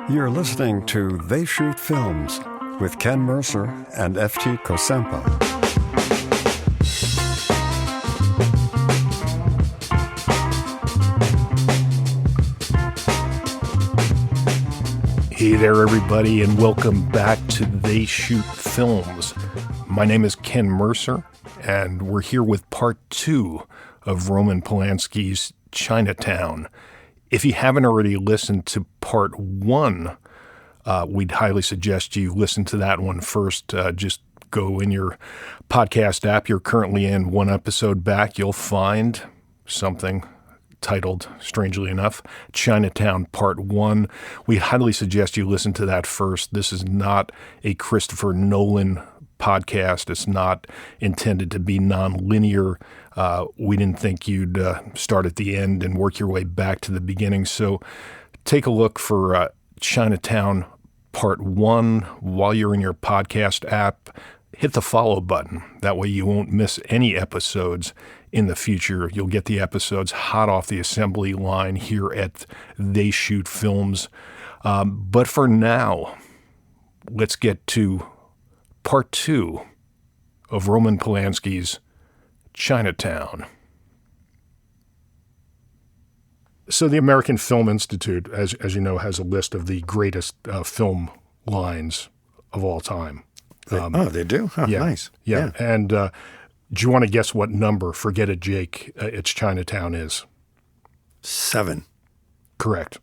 You're listening to They Shoot Films with Ken Mercer and FT Kosempa. Hey there, everybody, and welcome back to They Shoot Films. My name is Ken Mercer, and we're here with part 2 of Roman Polanski's Chinatown. If you haven't already listened to part 1, we'd highly suggest you listen to that one first. Just go in your podcast app you're currently in, one episode back, you'll find something titled, strangely enough, Chinatown Part 1. We highly suggest you listen to that first. This is not a Christopher Nolan podcast. It's not intended to be non-linear. We didn't think you'd start at the end and work your way back to the beginning. So take a look for Chinatown Part 1 while you're in your podcast app. Hit the follow button. That way you won't miss any episodes in the future. You'll get the episodes hot off the assembly line here at They Shoot Films. But for now, let's get to part 2 of Roman Polanski's Chinatown. So the American Film Institute, as you know, has a list of the greatest film lines of all time. They do? Oh, yeah, nice. Yeah. And do you want to guess what number, forget it, Jake, it's Chinatown is? 7. Correct.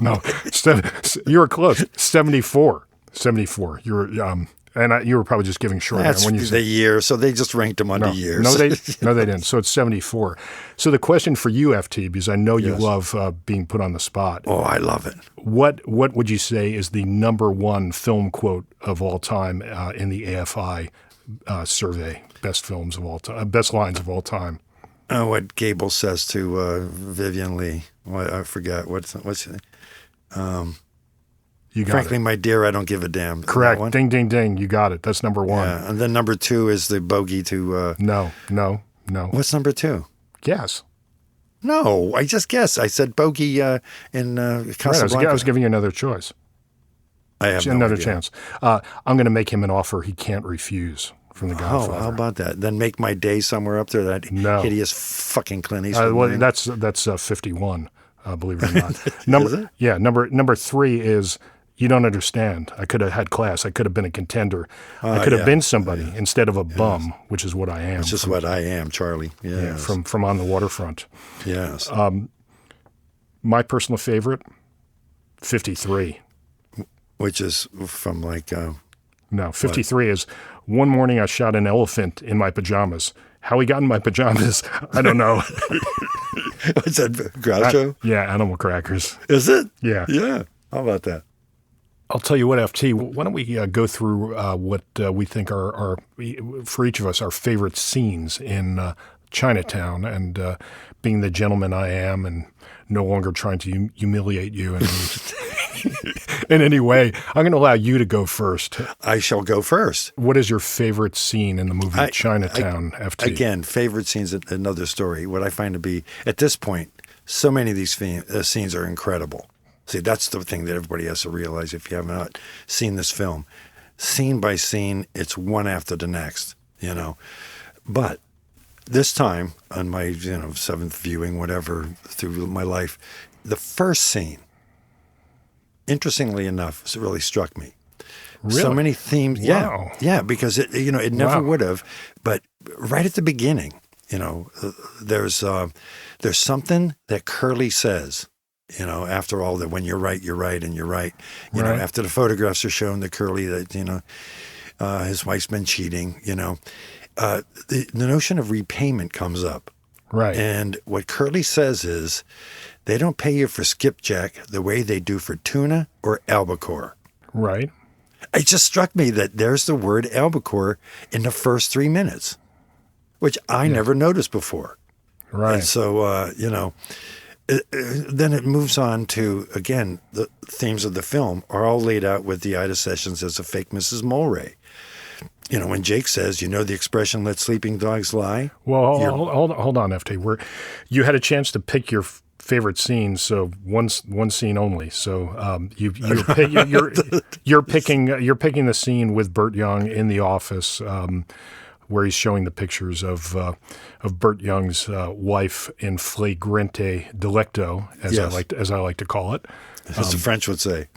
No, you were close. 74. 74. You were, you were probably just giving short. That's when you the year, so they just ranked them under years. No, they didn't. So it's 74. So the question for you, FT, because I know you love being put on the spot. Oh, I love it. What would you say is the number one film quote of all time in the AFI survey? Best films of all time, best lines of all time. What Gable says to Vivian Lee. I forgot what's You got Frankly, it. my dear, I don't give a damn. Correct. Ding, ding, ding. You got it. That's number 1. Yeah. And then number 2 is the bogey to... No. What's number 2? Guess. No, I just guessed. I said bogey in Casablanca. Right, I was giving you another choice. I have no another idea. chance. I'm going to make him an offer he can't refuse from The Godfather. Oh, how about that? Then Make My Day somewhere up there, that hideous fucking Clint Eastwood. Well, that's 51, believe it or not. Is it? Yeah, number 3 is... You don't understand. I could have had class. I could have been a contender. I could have been somebody instead of a bum, which is what I am. It's just what I am, Charlie. Yes. Yeah, from On the Waterfront. Yes. My personal favorite, 53. Which is from like... No, 53 is, one morning I shot an elephant in my pajamas. How he got in my pajamas, I don't know. What's that, Groucho? Yeah, Animal Crackers. Is it? Yeah. Yeah. How about that? I'll tell you what, FT, why don't we go through what we think are, for each of us, our favorite scenes in Chinatown, and being the gentleman I am and no longer trying to humiliate you in any way, I'm going to allow you to go first. I shall go first. What is your favorite scene in the movie Chinatown, FT? Again, favorite scenes, another story. What I find to be, at this point, so many of these scenes are incredible. See, that's the thing that everybody has to realize if you have not seen this film. Scene by scene, it's one after the next, you know. But this time, on my 7th viewing, whatever, through my life, the first scene, interestingly enough, really struck me. Really? So many themes. Wow. Yeah, because it never would have. But right at the beginning, there's something that Curly says. After all that, when you're right, and you're right. You know, after the photographs are shown to Curly that, his wife's been cheating, the notion of repayment comes up. Right. And what Curly says is, they don't pay you for skipjack the way they do for tuna or albacore. Right. It just struck me that there's the word albacore in the first 3 minutes, which I never noticed before. Right. And so, then it moves on to, again, the themes of the film are all laid out with the Ida Sessions as a fake Mrs. Mulray. when Jake says, the expression, let sleeping dogs lie? Well, hold on, FT. You had a chance to pick your favorite scene, so one scene only. So you're picking the scene with Burt Young in the office, where he's showing the pictures of Burt Young's wife in flagrante delicto, as I like to call it. As the French would say.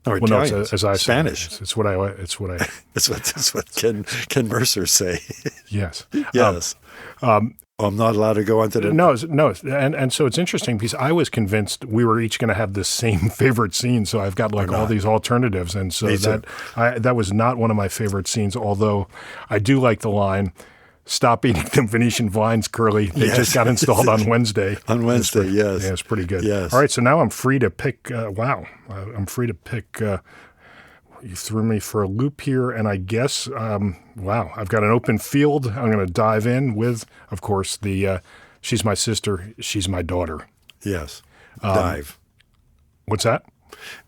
Or well, Italian, no, as I Spanish. Say, it's what I. That's what Ken Mercer say. Yes. Yes. I'm not allowed to go on to the... No, and so it's interesting because I was convinced we were each going to have the same favorite scene, so I've got all these alternatives, and so that was not one of my favorite scenes, although I do like the line, "Stop eating them Venetian vines, Curly. They just got installed on Wednesday." On Wednesday, yes. Yeah, it's pretty good. Yes. All right, so now I'm free to pick, I'm free to pick... You threw me for a loop here, and I guess, I've got an open field. I'm going to dive in with, of course, she's my sister, she's my daughter. Yes. Dive. What's that?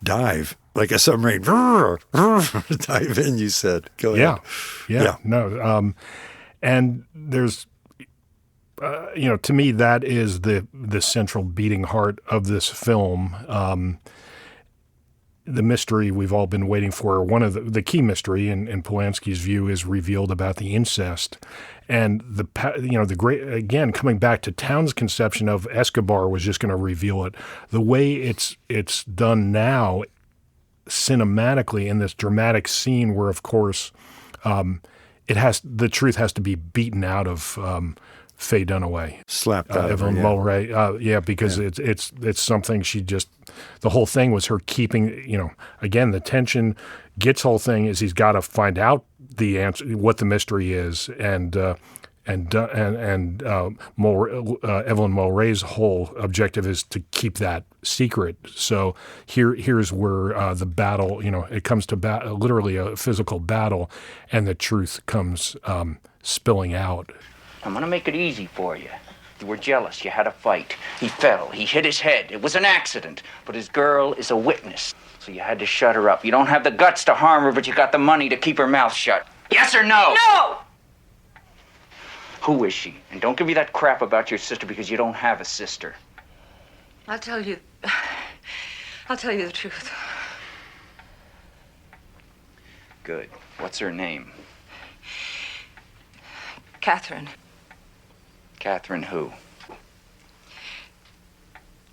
Dive. Like a submarine. Dive in, you said. Go ahead. Yeah. No. And there's, to me, that is the central beating heart of this film. The mystery we've all been waiting for, one of the key mystery in Polanski's view, is revealed about the incest, and the great, again, coming back to Town's conception of Escobar was just going to reveal it. The way it's done now, cinematically, in this dramatic scene where, of course, the truth has to be beaten out of Faye Dunaway, slapped out of Evelyn Mulray, because it's something she just. The whole thing was her keeping, again, the tension. Git's whole thing is he's got to find out the answer, what the mystery is, and Evelyn Mulray's whole objective is to keep that secret. So here's where the battle, it comes to literally a physical battle, and the truth comes spilling out. I'm going to make it easy for you. You were jealous. You had a fight. He fell. He hit his head. It was an accident. But his girl is a witness, so you had to shut her up. You don't have the guts to harm her, but you got the money to keep her mouth shut. Yes or no? No! Who is she? And don't give me that crap about your sister because you don't have a sister. I'll tell you the truth. Good. What's her name? Catherine. Catherine who?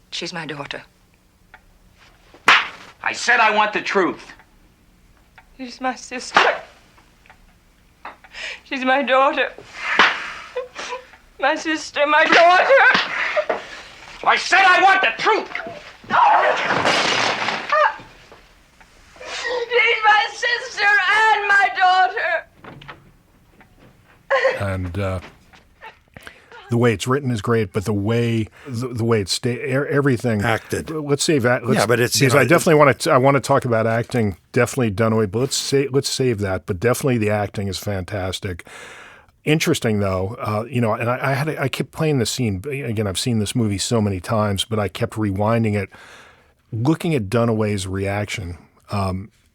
She's my daughter. I said I want the truth. She's my sister. She's my daughter. My sister, my daughter. I said I want the truth. She's my sister and my daughter. And the way it's written is great, but the way it's everything acted. Let's save that. But it's because I definitely want to talk about acting. Definitely Dunaway, but let's save that. But definitely the acting is fantastic. Interesting though, and I kept playing the scene again. I've seen this movie so many times, but I kept rewinding it, looking at Dunaway's reaction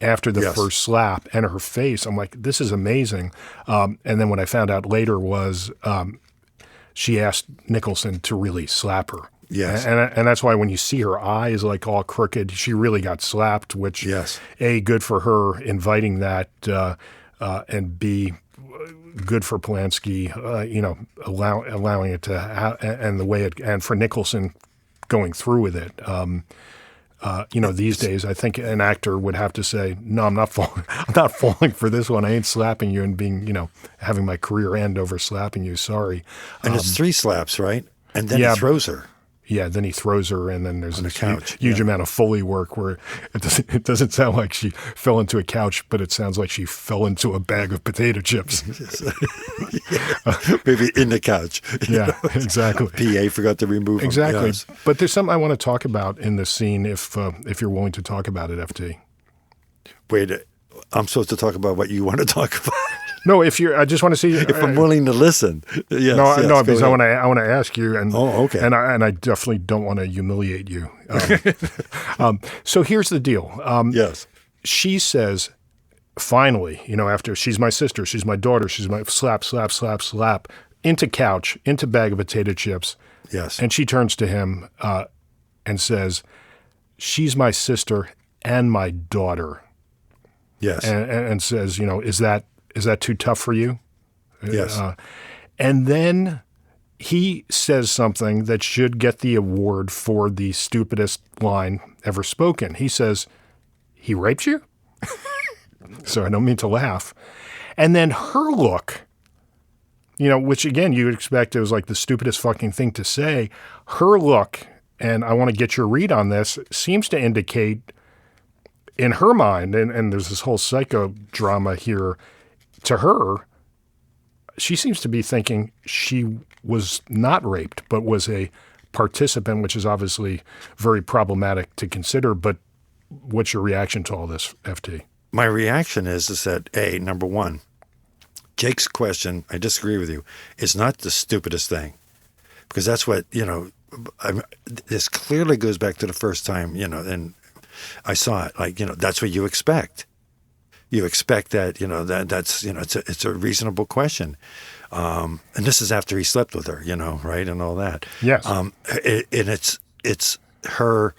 after the first slap and her face. I'm like, this is amazing. And then what I found out later was. She asked Nicholson to really slap her. Yes. And that's why when you see her eyes like all crooked, she really got slapped, which, A, good for her inviting that, and B, good for Polanski, allowing it to and the way it, and for Nicholson going through with it. These days, I think an actor would have to say, "No, I'm not falling. I'm not falling for this one. I ain't slapping you and being, having my career end over slapping you. Sorry." And it's 3 slaps, right? And then he throws her. Yeah, then he throws her, and then there's on this the couch. huge amount of Foley work where it doesn't sound like she fell into a couch, but it sounds like she fell into a bag of potato chips. Maybe in the couch. Yeah, exactly. PA forgot to remove him. Exactly. Yes. But there's something I want to talk about in this scene if you're willing to talk about it, FT. Wait, I'm supposed to talk about what you want to talk about? No, I just want to see if I'm willing to listen. Yes, no, because I want to ask you, and okay, and I definitely don't want to humiliate you. So here's the deal. Yes, she says, finally, after she's my sister, she's my daughter, she's my slap, slap, slap, slap, into couch, into bag of potato chips. Yes. And she turns to him and says, she's my sister and my daughter. Yes. And says, is that too tough for you? Yes. And then he says something that should get the award for the stupidest line ever spoken. He says, he raped you? So I don't mean to laugh. And then her look, which again, you would expect it was like the stupidest fucking thing to say. Her look, and I want to get your read on this, seems to indicate in her mind, and there's this whole psychodrama here, to her, she seems to be thinking she was not raped, but was a participant, which is obviously very problematic to consider. But what's your reaction to all this, FT? My reaction is that, number one, Jake's question, I disagree with you, is not the stupidest thing. Because that's what, this clearly goes back to the first time, and I saw it. Like, that's what you expect. You expect that, that's, it's a reasonable question. And this is after he slept with her, right, and all that. Yes. And it's her.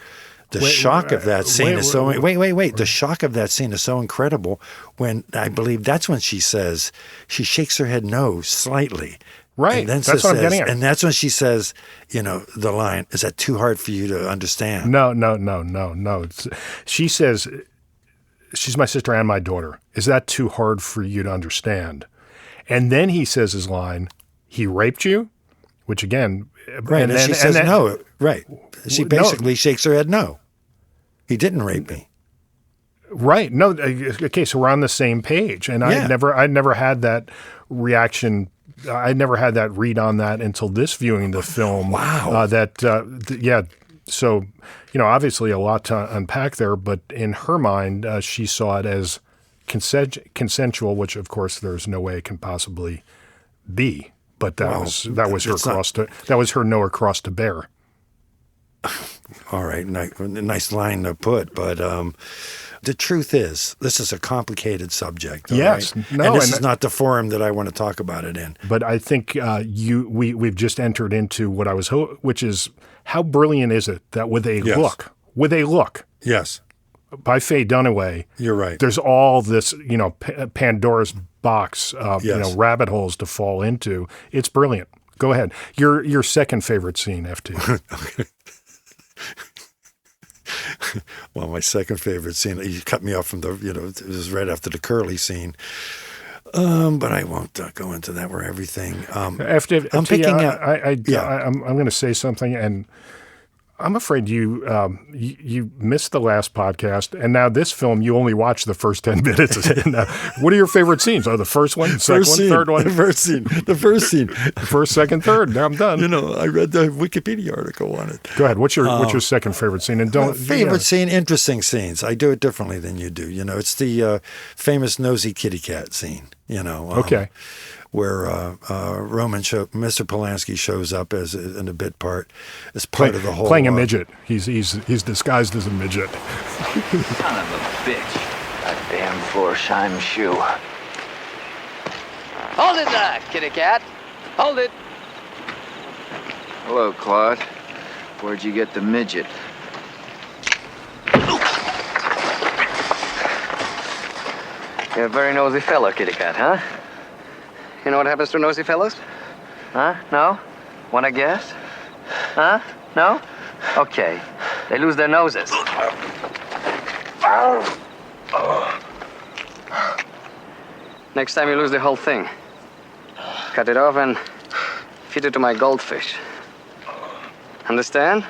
The shock of that scene is so. Wait. The shock of that scene is so incredible. When I believe that's when she says, she shakes her head no slightly. Right. And then that's what I'm getting at. And that's when she says, the line, is that too hard for you to understand? No. She says, she's my sister and my daughter. Is that too hard for you to understand? And then he says his line, he raped you? Which again... Right, and she says no. Right. She basically shakes her head no. He didn't rape me. Right. No. Okay, so we're on the same page. And I'd never had that reaction. I never had that read on that until this viewing the film. Wow. So, obviously a lot to unpack there, but in her mind, she saw it as consensual, which of course there's no way it can possibly be. But that was her cross that was her Noah cross to bear. All right, nice line to put, but the truth is, this is a complicated subject. Yes, right? no, and this is not the forum that I want to talk about it in. But I think we've just entered into what I was, which is how brilliant is it that with a look, yes, by Faye Dunaway, you're right. There's all this, Pandora's box, yes. Rabbit holes to fall into. It's brilliant. Go ahead. Your second favorite scene, FT. Well, my second favorite scene, you cut me off from it was right after the curly scene. But I won't go into that. Where everything. I'm picking up. I'm going to say something, and I'm afraid you missed the last podcast, and now this film you only watch the first 10 minutes. What are your favorite scenes? Oh, the first one, second one, third one, the first scene, first, second, third. Now I'm done. I read the Wikipedia article on it. Go ahead. What's your second favorite scene? And favorite scene, interesting scenes. I do it differently than you do. It's the famous nosy kitty cat scene. Okay. Where Mr. Polanski shows up in a bit part, as part of the whole playing a midget. He's disguised as a midget. Son of a bitch! That damn Florsheim shoe. Hold it there, kitty cat. Hold it. Hello, Claude. Where'd you get the midget? You're a very nosy fellow, kitty cat, huh? You know what happens to nosy fellows? Huh? No? Wanna guess? Huh? No? Okay. They lose their noses. Next time you lose the whole thing. Cut it off and feed it to my goldfish. Understand?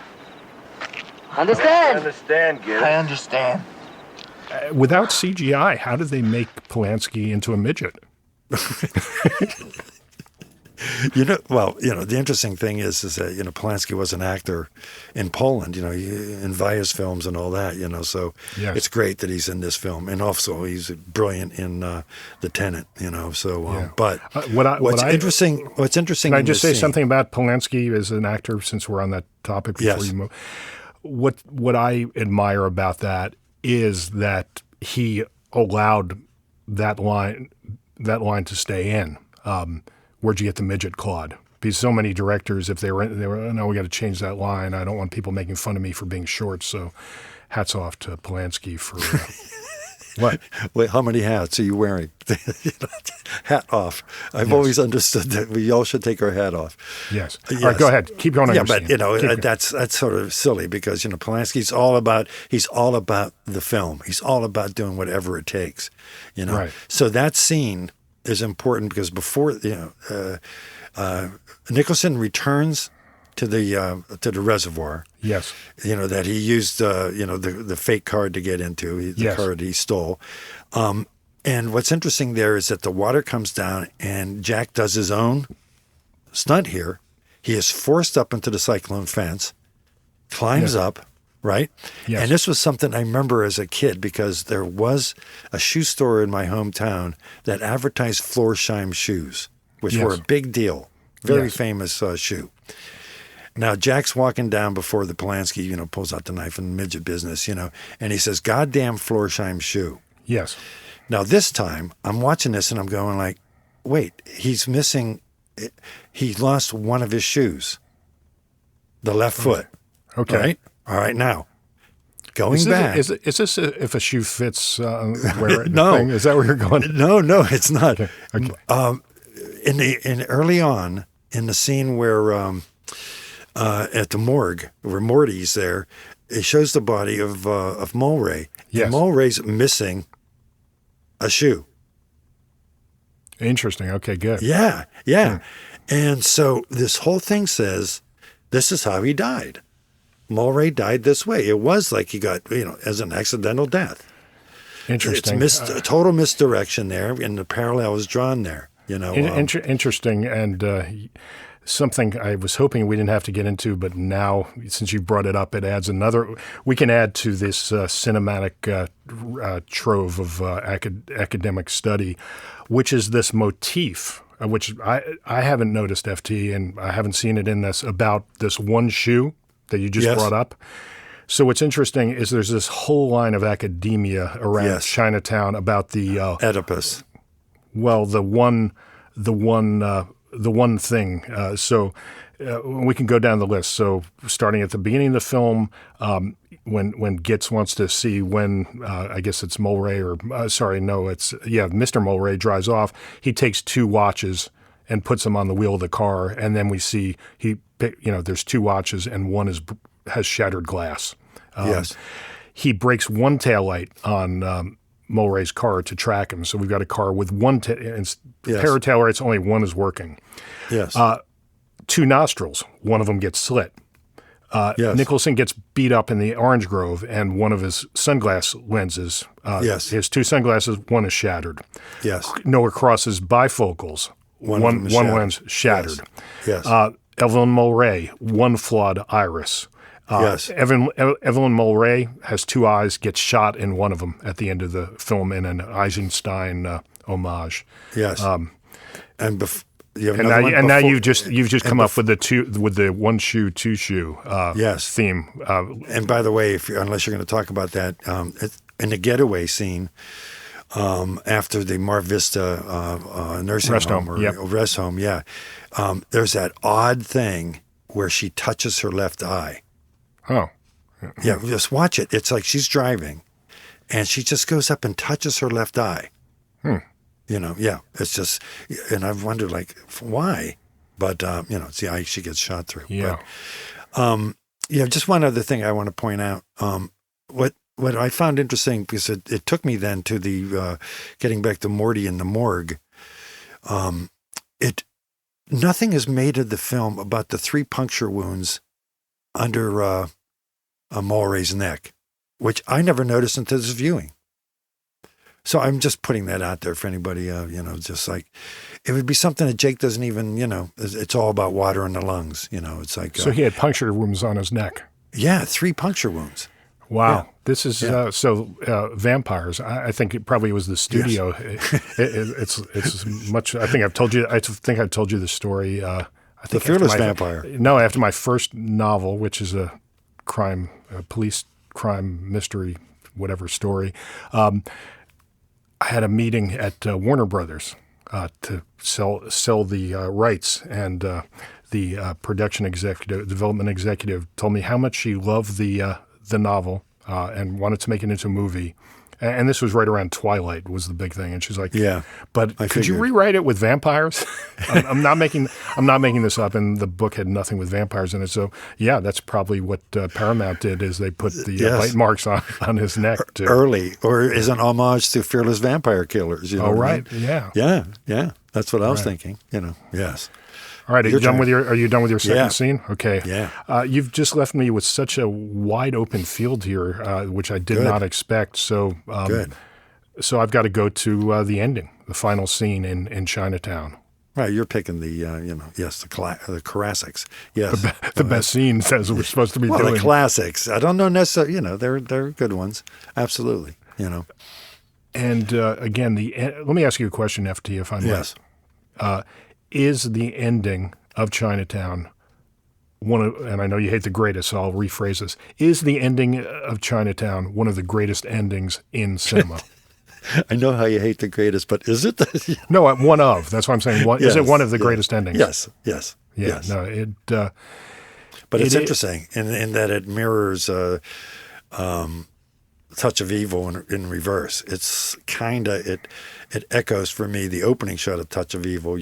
Understand? I understand, Gil. I understand. Without CGI, how did they make Polanski into a midget? The interesting thing is that, Polanski was an actor in Poland, in Vaja's films and all that, so yes. It's great that he's in this film. And also he's brilliant in The Tenant, but what's interesting Can I just say something about Polanski as an actor, since we're on that topic before you move? What I admire about that is that he allowed that line to stay in. Where'd you get the midget Claude? Because so many directors, if they were no, we got to change that line. I don't want people making fun of me for being short. So, hats off to Polanski for what? Wait, how many hats are you wearing? Hat off. I've always understood that we all should take our hat off. Yes. Yes. All right, go ahead. Keep going on Yeah, your but scene. that's sort of silly because Polanski's all about the film. He's all about doing whatever it takes. Right. So that scene is important because before Nicholson returns to the reservoir. Yes. That he used the fake card to get into the card he stole. And what's interesting there is that the water comes down and Jack does his own stunt here. He is forced up into the cyclone fence, climbs up, right? Yes. And this was something I remember as a kid because there was a shoe store in my hometown that advertised Florsheim shoes, which were a big deal. Very famous shoe. Now, Jack's walking down before the Polanski, pulls out the knife in the midget business, and he says, "Goddamn Florsheim shoe." Yes. Now, this time, I'm watching this and I'm going like, wait, he's missing, he lost one of his shoes, the left foot. Okay. All right, now, going back. Is this if a shoe fits, wear it? No. Thing? Is that where you're going? No, it's not. Okay. In early on, in the scene where at the morgue where Morty's there, it shows the body of Mulray. Yes. And Mulray's missing a shoe. Interesting. Okay, good. Yeah. And so this whole thing says this is how he died. Mulray died this way. It was like he got, as an accidental death. Interesting. It's total misdirection there, and the parallel is drawn there. Interesting, and something I was hoping we didn't have to get into, but now, since you brought it up, it adds another. We can add to this cinematic trove of academic study, which is this motif, which I haven't noticed, FT, and I haven't seen it in this, about this one shoe that you just brought up. So what's interesting is there's this whole line of academia around Chinatown about the Oedipus. Well, the one thing. So we can go down the list. So starting at the beginning of the film, when Gitz wants to see when I guess it's Mulray Mr. Mulray drives off. He takes 2 watches and puts them on the wheel of the car, and then we see there's 2 watches and one has shattered glass. He breaks one taillight on Mulray's car to track him. So we've got a car with one pair of taillights, only one is working. Yes. 2 nostrils, one of them gets slit. Nicholson gets beat up in the orange grove, and one of his sunglass lenses, his 2 sunglasses, one is shattered. Yes. Noah Cross's bifocals, one lens shattered. Yes. Evelyn Mulray, one flawed iris. Evelyn Mulray has 2 eyes, gets shot in one of them at the end of the film in an Eisenstein homage. Yes. Now you've just come up with the 1 shoe, 2 shoe theme. And by the way, unless you're going to talk about that, in the getaway scene after the Mar Vista nursing rest home rest home, there's that odd thing where she touches her left eye. Oh. Yeah, just watch it. It's like she's driving, and she just goes up and touches her left eye. It's just, and I've wondered, like, why? But, it's the eye she gets shot through. Yeah. But, just one other thing I want to point out. What I found interesting, because it took me then to the, getting back to Morty in the morgue, nothing is made of the film about the 3 puncture wounds under Mulray's neck, which I never noticed until this viewing. So I'm just putting that out there for anybody, just like, it would be something that Jake doesn't even, it's all about water in the lungs, it's like. So he had puncture wounds on his neck. Yeah, 3 puncture wounds. Wow. Yeah. This is, vampires. I think it probably was the studio. Yes. It's much, I think I've told you the story. The Fearless Vampire. No, after my first novel, which is a police crime mystery, whatever story, I had a meeting at Warner Brothers to sell the rights, and the production executive, development executive, told me how much she loved the novel and wanted to make it into a movie. And this was right around Twilight was the big thing. And she's like, Yeah, but could you rewrite it with vampires? I'm not making this up. And the book had nothing with vampires in it. So yeah, that's probably what Paramount did, is they put the bite marks on his neck too. Early, or is an homage to Fearless Vampire Killers. You know what I mean? Yeah. Yeah. That's what I was thinking. Yes. All right, are you done with your second scene? Okay. Yeah. You've just left me with such a wide open field here, which I did not expect. So Good. So I've got to go to the ending, the final scene in Chinatown. Right, you're picking the the classics. Yes, The best scenes, as we're supposed to be doing. the classics. I don't know necessarily. They're good ones. Absolutely. And again, let me ask you a question, FT, if I may. Yes. Is the ending of Chinatown and I know you hate the greatest, so I'll rephrase this. Is the ending of Chinatown one of the greatest endings in cinema? I know how you hate the greatest, but is it? No, one of. That's what I'm saying. Is it one of the greatest endings? Yes. Yeah. Yes. No, it. But it's interesting in that it mirrors Touch of Evil in reverse. It's it echoes for me the opening shot of Touch of Evil.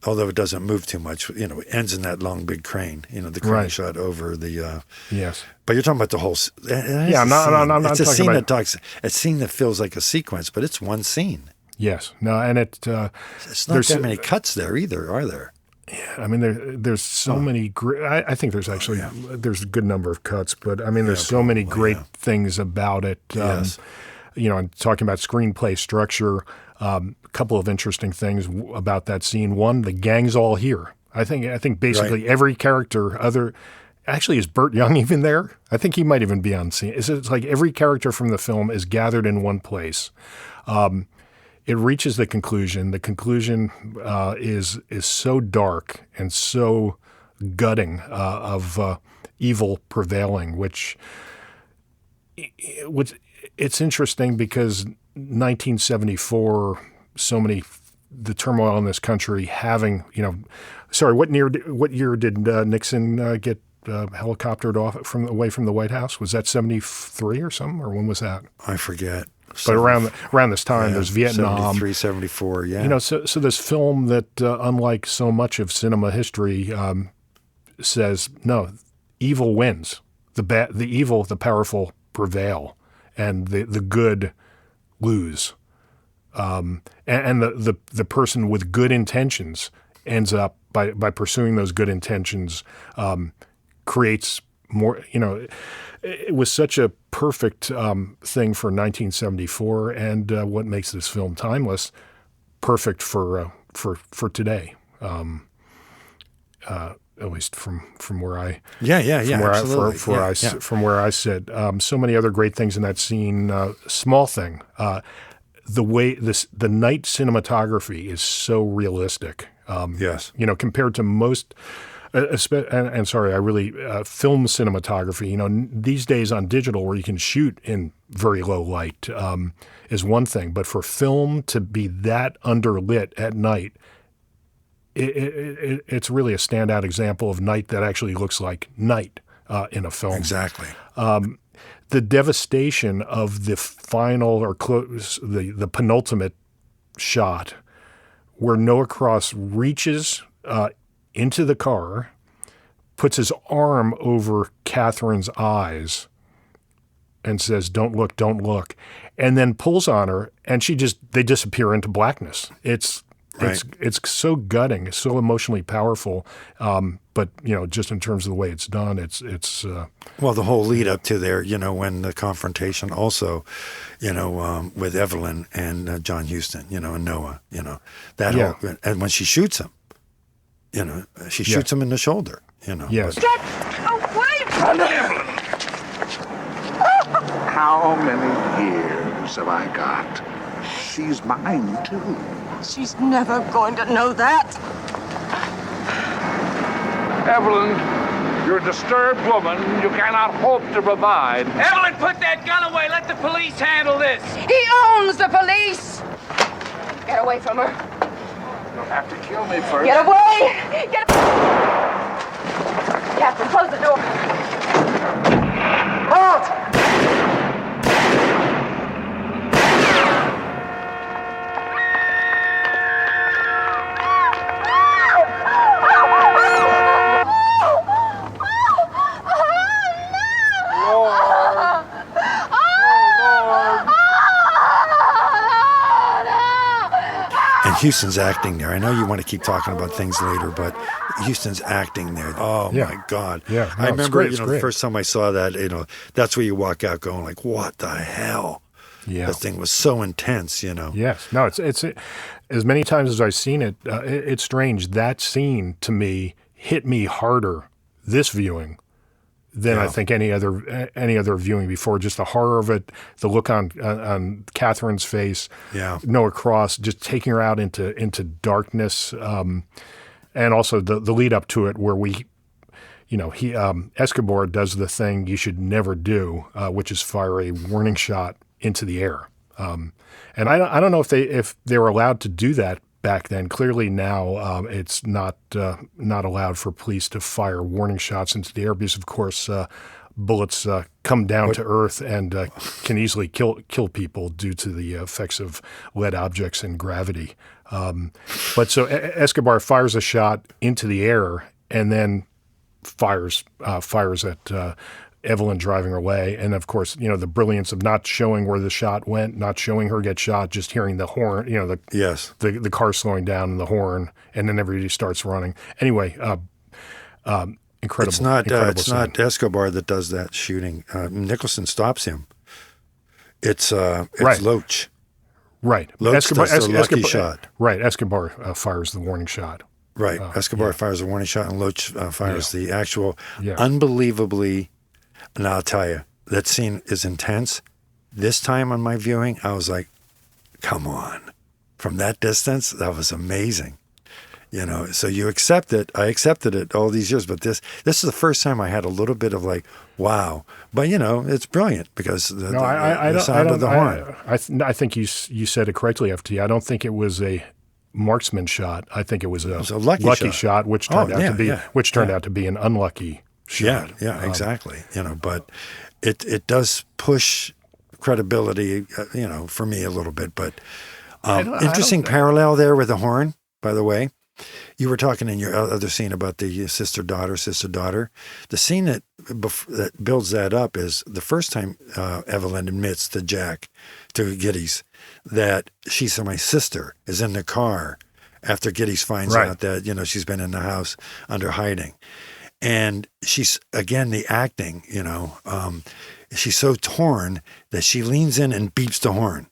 Although it doesn't move too much, it ends in that long big crane. The crane shot over the. Yes. But you're talking about the whole. Yeah, I'm not. It's a talking scene about a scene that feels like a sequence, but it's one scene. Yes. No, and it. It's not that many cuts there either, are there? Yeah, I mean, there's so many great. I think there's actually there's a good number of cuts, but I mean, there's so many great things about it. Yes. I'm talking about screenplay structure. A couple of interesting things about that scene. One, the gang's all here. I think basically every character actually, is Burt Young even there? I think he might even be on scene. It's like every character from the film is gathered in one place. It reaches the conclusion. The conclusion is so dark and so gutting of evil prevailing, which it's interesting because 1974, the turmoil in this country having, sorry, what year did Nixon get helicoptered away from the White House? Was that 73 or something, or when was that? I forget. But around this time, there's Vietnam. 73, 74, yeah. So this film that, unlike so much of cinema history, says, no, evil wins. The evil, the powerful prevail, and the good lose. And the person with good intentions ends up, by pursuing those good intentions, creates more, it was such a perfect thing for 1974, and what makes this film timeless, perfect for today. At least from where I from where I sit. So many other great things in that scene. Small thing, the way the night cinematography is so realistic. Yes, compared to most. And sorry, film cinematography, these days on digital where you can shoot in very low light is one thing. But for film to be that underlit at night, it's really a standout example of night that actually looks like night in a film. Exactly. The devastation of the final or the penultimate shot where Noah Cross reaches into the car, puts his arm over Catherine's eyes and says, "Don't look, don't look," and then pulls on her, and they disappear into blackness. It's so gutting, it's so emotionally powerful, but just in terms of the way it's done, it's well, the whole lead up to there, when the confrontation also, with Evelyn and John Huston, and Noah, that whole, and when she shoots him. She shoots him in the shoulder, Yes. Get away from me! How many years have I got? She's mine, too. She's never going to know that. Evelyn, You're a disturbed woman. You cannot hope to provide. Evelyn, put that gun away. Let the police handle this. He owns the police! Get away from her. You'll have to kill me first. Get away! Get... Captain, close the door. Halt! And Houston's acting there. I know you want to keep talking about things later, but Houston's acting there. Oh, Yeah. my God. Yeah. No, I it's remember, great, it's the great. first time I saw that, that's where you walk out going like, what the hell? Yeah. That thing was so intense, Yes. No, it's as many times as I've seen it, it's strange. That scene to me hit me harder this viewing than I think any other viewing before. Just the horror of it, the look on Catherine's face, Noah Cross just taking her out into darkness, and also the lead up to it where Escobar does the thing you should never do, which is fire a warning shot into the air. And I don't know if they were allowed to do that back then. Clearly now it's not allowed for police to fire warning shots into the air because, of course, bullets come down to earth and can easily kill people due to the effects of lead objects and gravity. But so Escobar fires a shot into the air and then fires at Evelyn driving away. And of course, the brilliance of not showing where the shot went, not showing her get shot, just hearing the horn, the car slowing down and the horn, and then everybody starts running. Anyway, incredible. It's not scene. Escobar that does that shooting. Nicholson stops him. It's Right. Loach. Right. Loach does the lucky shot. Right. Escobar fires the warning shot. Right. Escobar fires a warning shot, and Loach fires the actual Yeah. unbelievably. And I'll tell you, that scene is intense. This time on my viewing, I was like, come on. From that distance, that was amazing. So you accept it. I accepted it all these years, but this is the first time I had a little bit of like, wow. But, it's brilliant because the sound of the horn. I think you said it correctly, FT. I don't think it was a marksman shot. I think it was a lucky shot, which turned out to be an unlucky shot. Yeah, exactly. But it does push credibility, for me a little bit. But interesting parallel there with the horn, by the way. You were talking in your other scene about the sister-daughter. The scene that builds that up is the first time Evelyn admits to Giddys, that she's my sister, is in the car after Giddys finds out that, she's been in the house under hiding. And she's, again, the acting, she's so torn that she leans in and beeps the horn.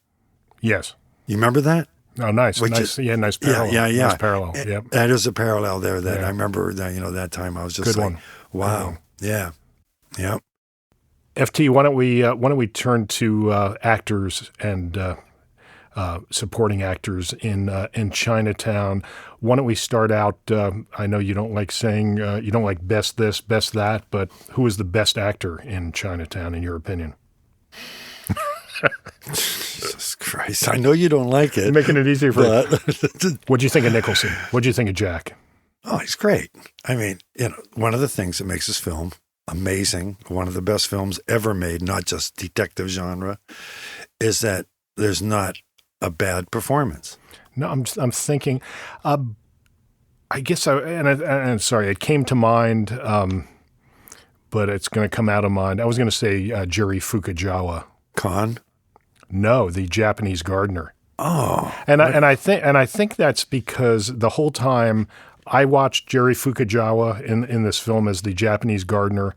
Yes. You remember that? Oh, nice. Nice parallel. Yeah. Nice parallel. Yep. That is a parallel there that I remember that, that time I was just Good like, one. wow. Yeah. Yep. FT, why don't we turn to actors and supporting actors in Chinatown? Why don't we start out? I know you don't like saying you don't like best this, best that, but who is the best actor in Chinatown in your opinion? Jesus Christ! I know you don't like it. You're making it easier for you. What'd you think of Nicholson? What'd you think of Jack? Oh, he's great. I mean, one of the things that makes this film amazing, one of the best films ever made, not just detective genre, is that there's not a bad performance. No, I'm thinking. I guess sorry, it came to mind, but it's going to come out of mind. I was going to say Jerry Fukuzawa. Khan? No, the Japanese gardener. Oh, and I think that's because the whole time I watched Jerry Fukuzawa in this film as the Japanese gardener,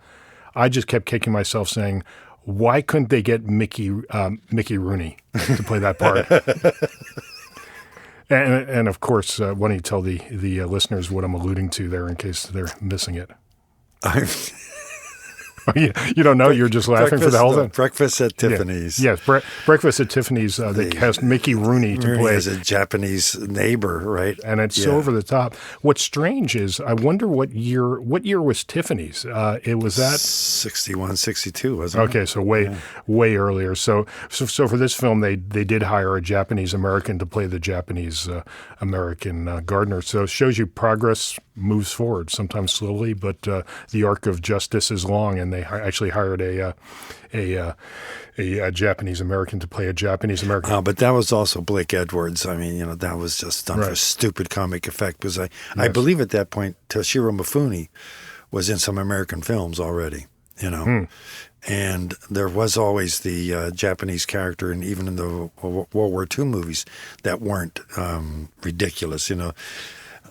I just kept kicking myself saying, why couldn't they get Mickey Rooney to play that part? and of course, why don't you tell the listeners what I'm alluding to there in case they're missing it? You don't know. You're just laughing for the whole thing. Breakfast at Tiffany's. Yeah. Yes, Breakfast at Tiffany's. They cast Mickey Rooney to play as a Japanese neighbor, right? And it's so over the top. What's strange is I wonder what year was Tiffany's? It was at 61, 62, wasn't it? Okay, so way earlier. So for this film, they did hire a Japanese American to play the Japanese American gardener. So it shows you progress moves forward, sometimes slowly, but the arc of justice is long, and they actually hired a Japanese American to play a Japanese American. But that was also Blake Edwards. I mean, that was just done for stupid comic effect, because I believe at that point Toshiro Mifune was in some American films already, And there was always the Japanese character, and even in the World War II movies that weren't ridiculous,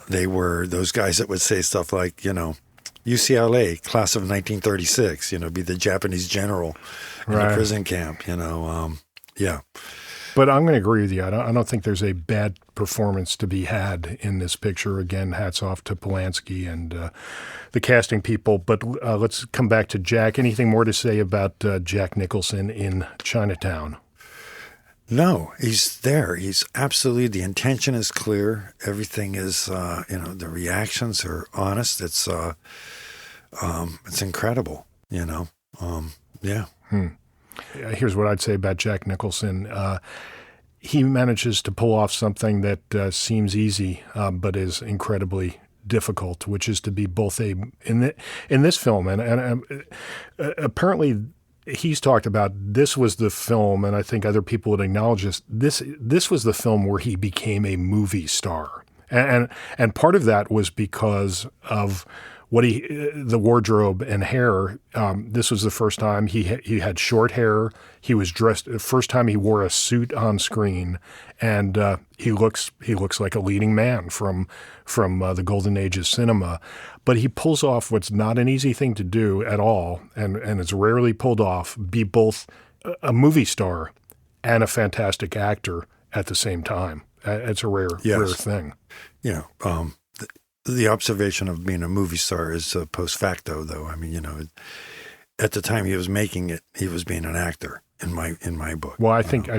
They were those guys that would say stuff like, UCLA, class of 1936, be the Japanese general in the prison camp, yeah. But I'm going to agree with you. I don't think there's a bad performance to be had in this picture. Again, hats off to Polanski and the casting people. But let's come back to Jack. Anything more to say about Jack Nicholson in Chinatown? No, he's there. He's absolutely, the intention is clear. Everything is, the reactions are honest. It's incredible, yeah. Here's what I'd say about Jack Nicholson. He manages to pull off something that seems easy, but is incredibly difficult, which is to be both in this film, and apparently he's talked about this was the film, and I think other people would acknowledge this. This was the film where he became a movie star, and part of that was because of the wardrobe and hair. This was the first time he had short hair. He was dressed. The first time he wore a suit on screen, and he looks like a leading man from the golden age of cinema. But he pulls off what's not an easy thing to do at all, and it's rarely pulled off. Be both a movie star and a fantastic actor at the same time. It's a rare thing. The observation of being a movie star is post facto, though. I mean, at the time he was making it, he was being an actor in my book. Well, I think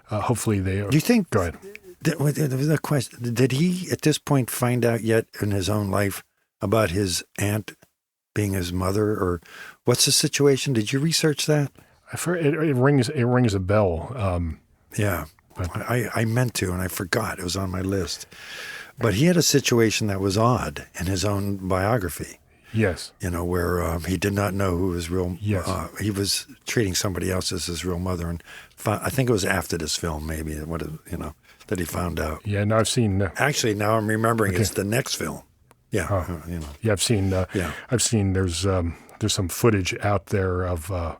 hopefully they. Do you think? Go ahead. There was a question. Did he at this point find out yet in his own life about his aunt being his mother, or what's the situation? Did you research that? It rings a bell. Yeah, I meant to, and I forgot. It was on my list. But he had a situation that was odd in his own biography. Yes. Where he did not know who his real. Yes. He was treating somebody else as his real mother, and I think it was after this film, maybe that he found out. Yeah, and I've seen. Actually, now I'm remembering it's the next film. Yeah. Yeah, I've seen. I've seen. There's some footage out there of one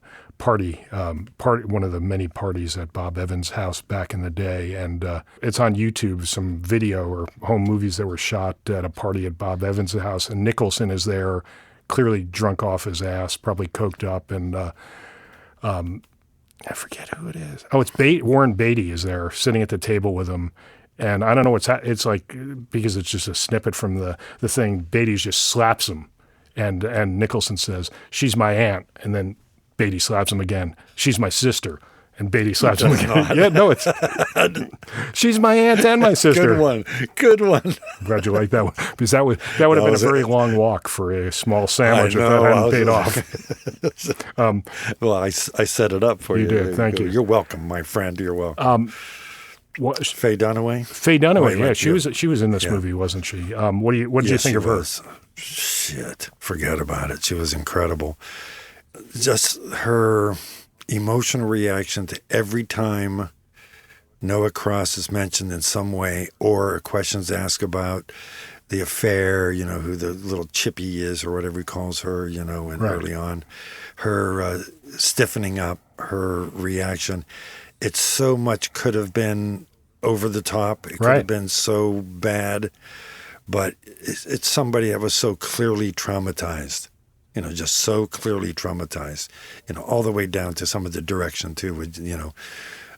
of the many parties at Bob Evans' house back in the day, and it's on YouTube. Some video or home movies that were shot at a party at Bob Evans' house, and Nicholson is there, clearly drunk off his ass, probably coked up, and I forget who it is. Oh, it's Warren Beatty is there, sitting at the table with him. And I don't know it's like, because it's just a snippet from the thing. Beatty just slaps him, and Nicholson says, "She's my aunt," and then Beatty slaps him again. "She's my sister," and Beatty slaps him again. Yeah, no, it's she's my aunt and my sister. Good one. Glad you like that one, because that would have been a very long walk for a small sandwich if that hadn't paid off. Well, I set it up for you. You did. Thank you. You're welcome, my friend. You're welcome. Faye Dunaway? Faye Dunaway, yeah. She was in this movie, wasn't she? What did you think of her? Shit, forget about it. She was incredible. Just her emotional reaction to every time Noah Cross is mentioned in some way, or questions asked about the affair, who the little Chippy is, or whatever he calls her, and early on. Her stiffening up, her reaction. It's so much could have been over the top. It could have been so bad, but it's somebody that was so clearly traumatized, just so clearly traumatized, all the way down to some of the direction too. I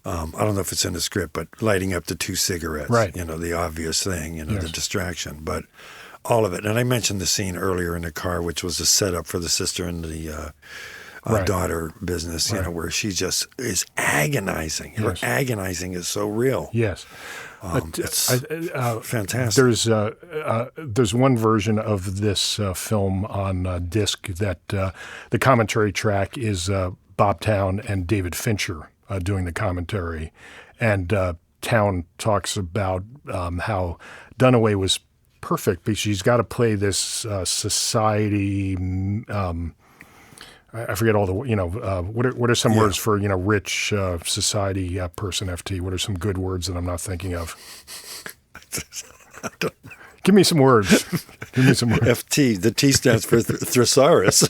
don't know if it's in the script, but lighting up the 2 cigarettes, the obvious thing, the distraction. But all of it. And I mentioned the scene earlier in the car, which was a setup for the sister and the daughter business, where she just is agonizing. Her agonizing is so real. Yes. It's fantastic. There's one version of this film on disc that the commentary track is Bob Town and David Fincher doing the commentary. And Town talks about how Dunaway was perfect because she's got to play this society. I forget all the what are some words for rich society person, FT? What are some good words that I'm not thinking of? Give me some words. FT. The T stands for thesaurus.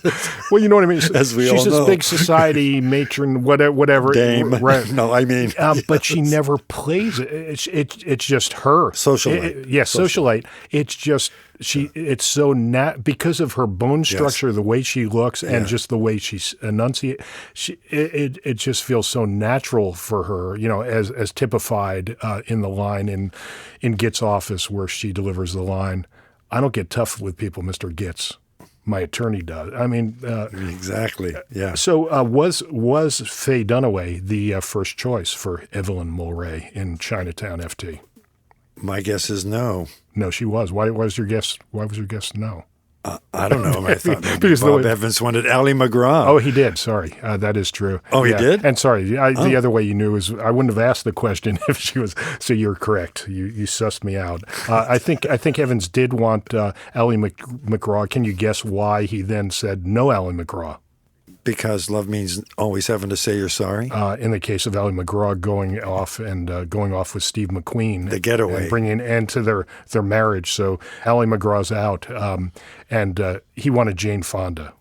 Well, you know what I mean. As we all know. She's this big society matron, whatever. Dame. Right. No, I mean. But she never plays it. It's just her. Socialite. Socialite. It's just it's so because of her bone structure, the way she looks, and just the way she enunciates. It just feels so natural for her, as typified in the line in Git's office where she delivers the line, "I don't get tough with people, Mr. Gitz. My attorney does." I mean, exactly. Yeah. So was Faye Dunaway the first choice for Evelyn Mulray in Chinatown, FT? My guess is no. No, she was. Why was your guess? Why was your guess no? I don't know. I thought maybe Bob Evans wanted Ally McGraw. Oh, he did. Sorry. That is true. Oh, he did? And sorry, the other way you knew is I wouldn't have asked the question if she was. So you're correct. You sussed me out. I think Evans did want Ally McGraw. Can you guess why he then said no Ally McGraw? Because love means always having to say you're sorry? In the case of Ally McGraw going off with Steve McQueen. The getaway. And bringing an end to their marriage. So Ally McGraw's out. And he wanted Jane Fonda.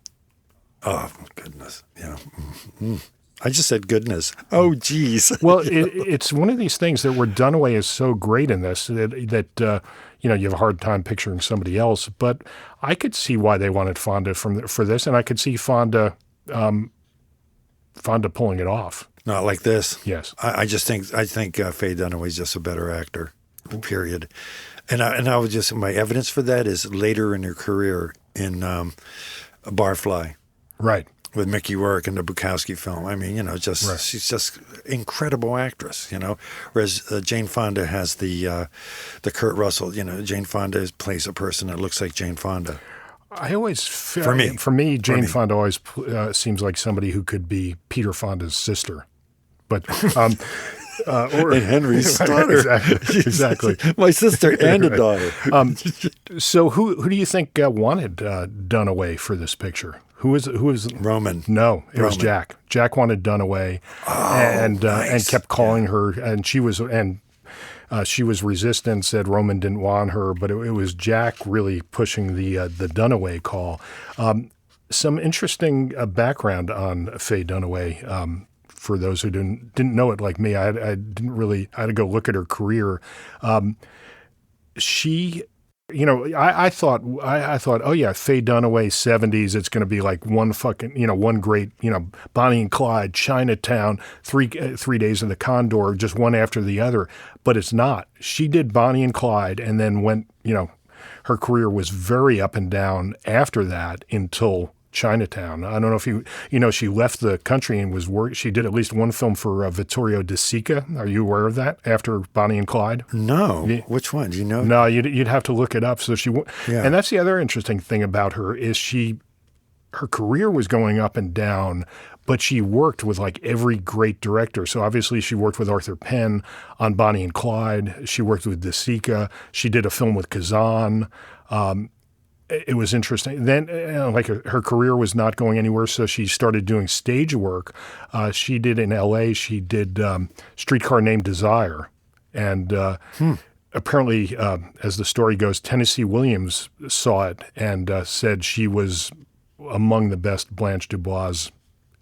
Oh, goodness. Yeah. Mm-hmm. I just said goodness. Oh, geez. Well, it's one of these things that where Dunaway is so great in this that you have a hard time picturing somebody else. But I could see why they wanted Fonda for this, and I could see Fonda pulling it off. Not like this. Yes. I think Faye Dunaway is just a better actor. Period. And I would just my evidence for that is later in her career in Barfly. Right. With Mickey Rourke in the Bukowski film. I mean, she's just incredible actress, Whereas Jane Fonda has the Kurt Russell, Jane Fonda plays a person that looks like Jane Fonda. I always for me, Jane Fonda always seems like somebody who could be Peter Fonda's sister, but or and Henry's daughter. Exactly. My sister and a daughter. So who do you think wanted Dunaway for this picture? Who was Roman? No, it was Jack. Jack wanted Dunaway, and kept calling her, and she was resistant. Said Roman didn't want her, but it was Jack really pushing the Dunaway call. Some interesting background on Faye Dunaway. For those who didn't know it like me, I didn't really. I had to go look at her career. She. I thought, oh yeah, Faye Dunaway, 70s, it's going to be like one great, Bonnie and Clyde, Chinatown, 3 Days of the Condor, just one after the other. But it's not. She did Bonnie and Clyde and then went, her career was very up and down after that until Chinatown. I don't know if she left the country and was work. She did at least one film for Vittorio De Sica. Are you aware of that? After Bonnie and Clyde? No. Which one? Do you know? No, you'd have to look it up. So and that's the other interesting thing about her is her career was going up and down, but she worked with like every great director. So obviously she worked with Arthur Penn on Bonnie and Clyde. She worked with De Sica. She did a film with Kazan. It was interesting. Then, her career was not going anywhere, so she started doing stage work. She did in L.A. She did Streetcar Named Desire, and apparently, as the story goes, Tennessee Williams saw it and said she was among the best Blanche DuBois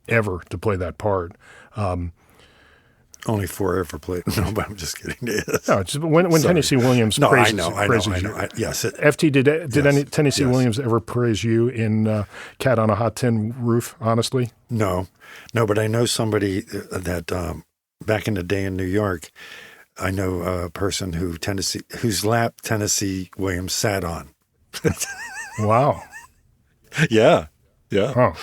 ever to play that part. Only 4 ever played. No, but I'm just kidding. No, it's when Tennessee Williams praises you. Yes. FT, did any Tennessee Williams ever praise you in Cat on a Hot Tin Roof, honestly? No, but I know somebody that back in the day in New York, I know a person whose lap Tennessee Williams sat on. Wow. Yeah. Yeah. Huh.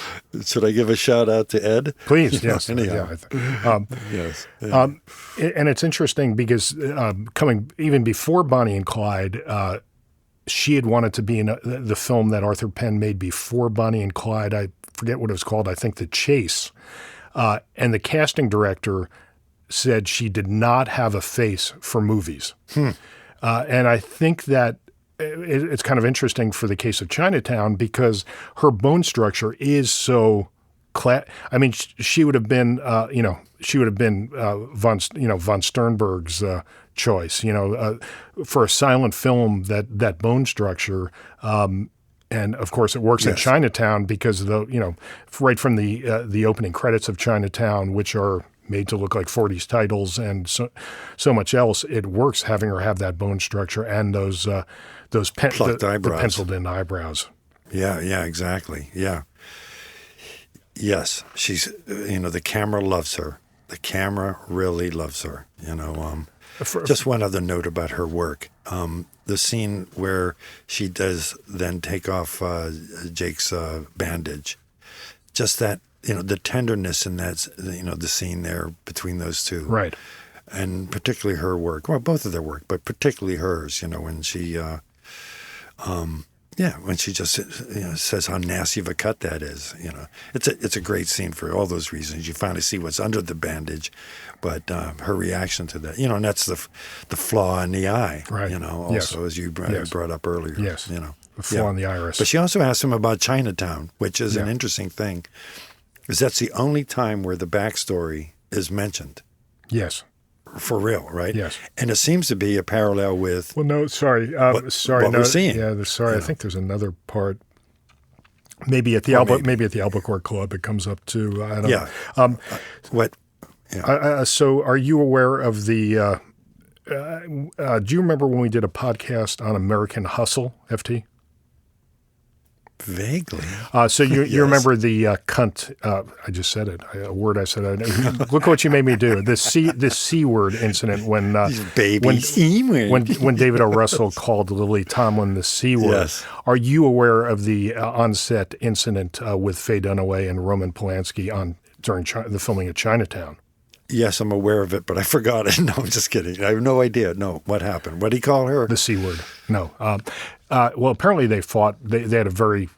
Should I give a shout out to Ed? Please, yes. Anyhow. Yeah, Yes. and it's interesting because coming even before Bonnie and Clyde, she had wanted to be in the film that Arthur Penn made before Bonnie and Clyde. I forget what it was called. I think The Chase. And the casting director said she did not have a face for movies. And I think that it's kind of interesting for the case of Chinatown because her bone structure is so. I mean, she would have been, von Sternberg's choice, for a silent film that bone structure. And of course, it works in Chinatown because right from the opening credits of Chinatown, which are made to look like 40s titles and so much else, it works having her have that bone structure and those Plucked eyebrows. the penciled-in eyebrows. Yeah, exactly. Yeah. Yes, she's, the camera loves her. The camera really loves her, Just one other note about her work. The scene where she does then take off Jake's bandage, just that, the tenderness in that, the scene there between those two. Right. And particularly her work, well, both of their work, but particularly hers, when she, when she just says how nasty of a cut that is, it's a great scene for all those reasons. You finally see what's under the bandage, but her reaction to that, and that's the flaw in the eye, right? Also as you brought up earlier, yes, the flaw in the iris. But she also asked him about Chinatown, which is an interesting thing, because that's the only time where the backstory is mentioned. Yes. For real, right? Yes. And it seems to be a parallel with. Well, no, sorry. What we're seeing. Yeah, I think there's another part. Maybe at the Albacore Club it comes up too. I don't know. What? Yeah. So, are you aware of the? Do you remember when we did a podcast on American Hustle, FT? Vaguely. So you remember the cunt? I just said it. A word I said. Look what you made me do. The C word incident when when David O. Russell called Lily Tomlin the C word. Yes. Are you aware of the on-set incident with Faye Dunaway and Roman Polanski during the filming of Chinatown? Yes, I'm aware of it, but I forgot it. No, I'm just kidding. I have no idea. No, what happened? What did he call her? The C word. No. Well, apparently they fought. They had a very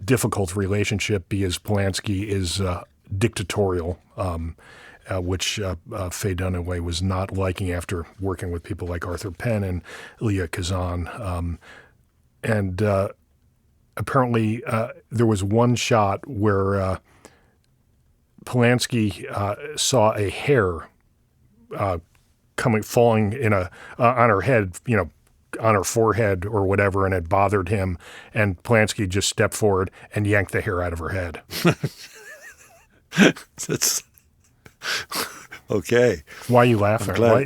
difficult relationship because Polanski is dictatorial, which Faye Dunaway was not liking after working with people like Arthur Penn and Elia Kazan. And apparently there was one shot where Polanski saw a hair falling on her head, on her forehead or whatever, and it bothered him. And Polanski just stepped forward and yanked the hair out of her head. That's okay. Why are you laughing? Why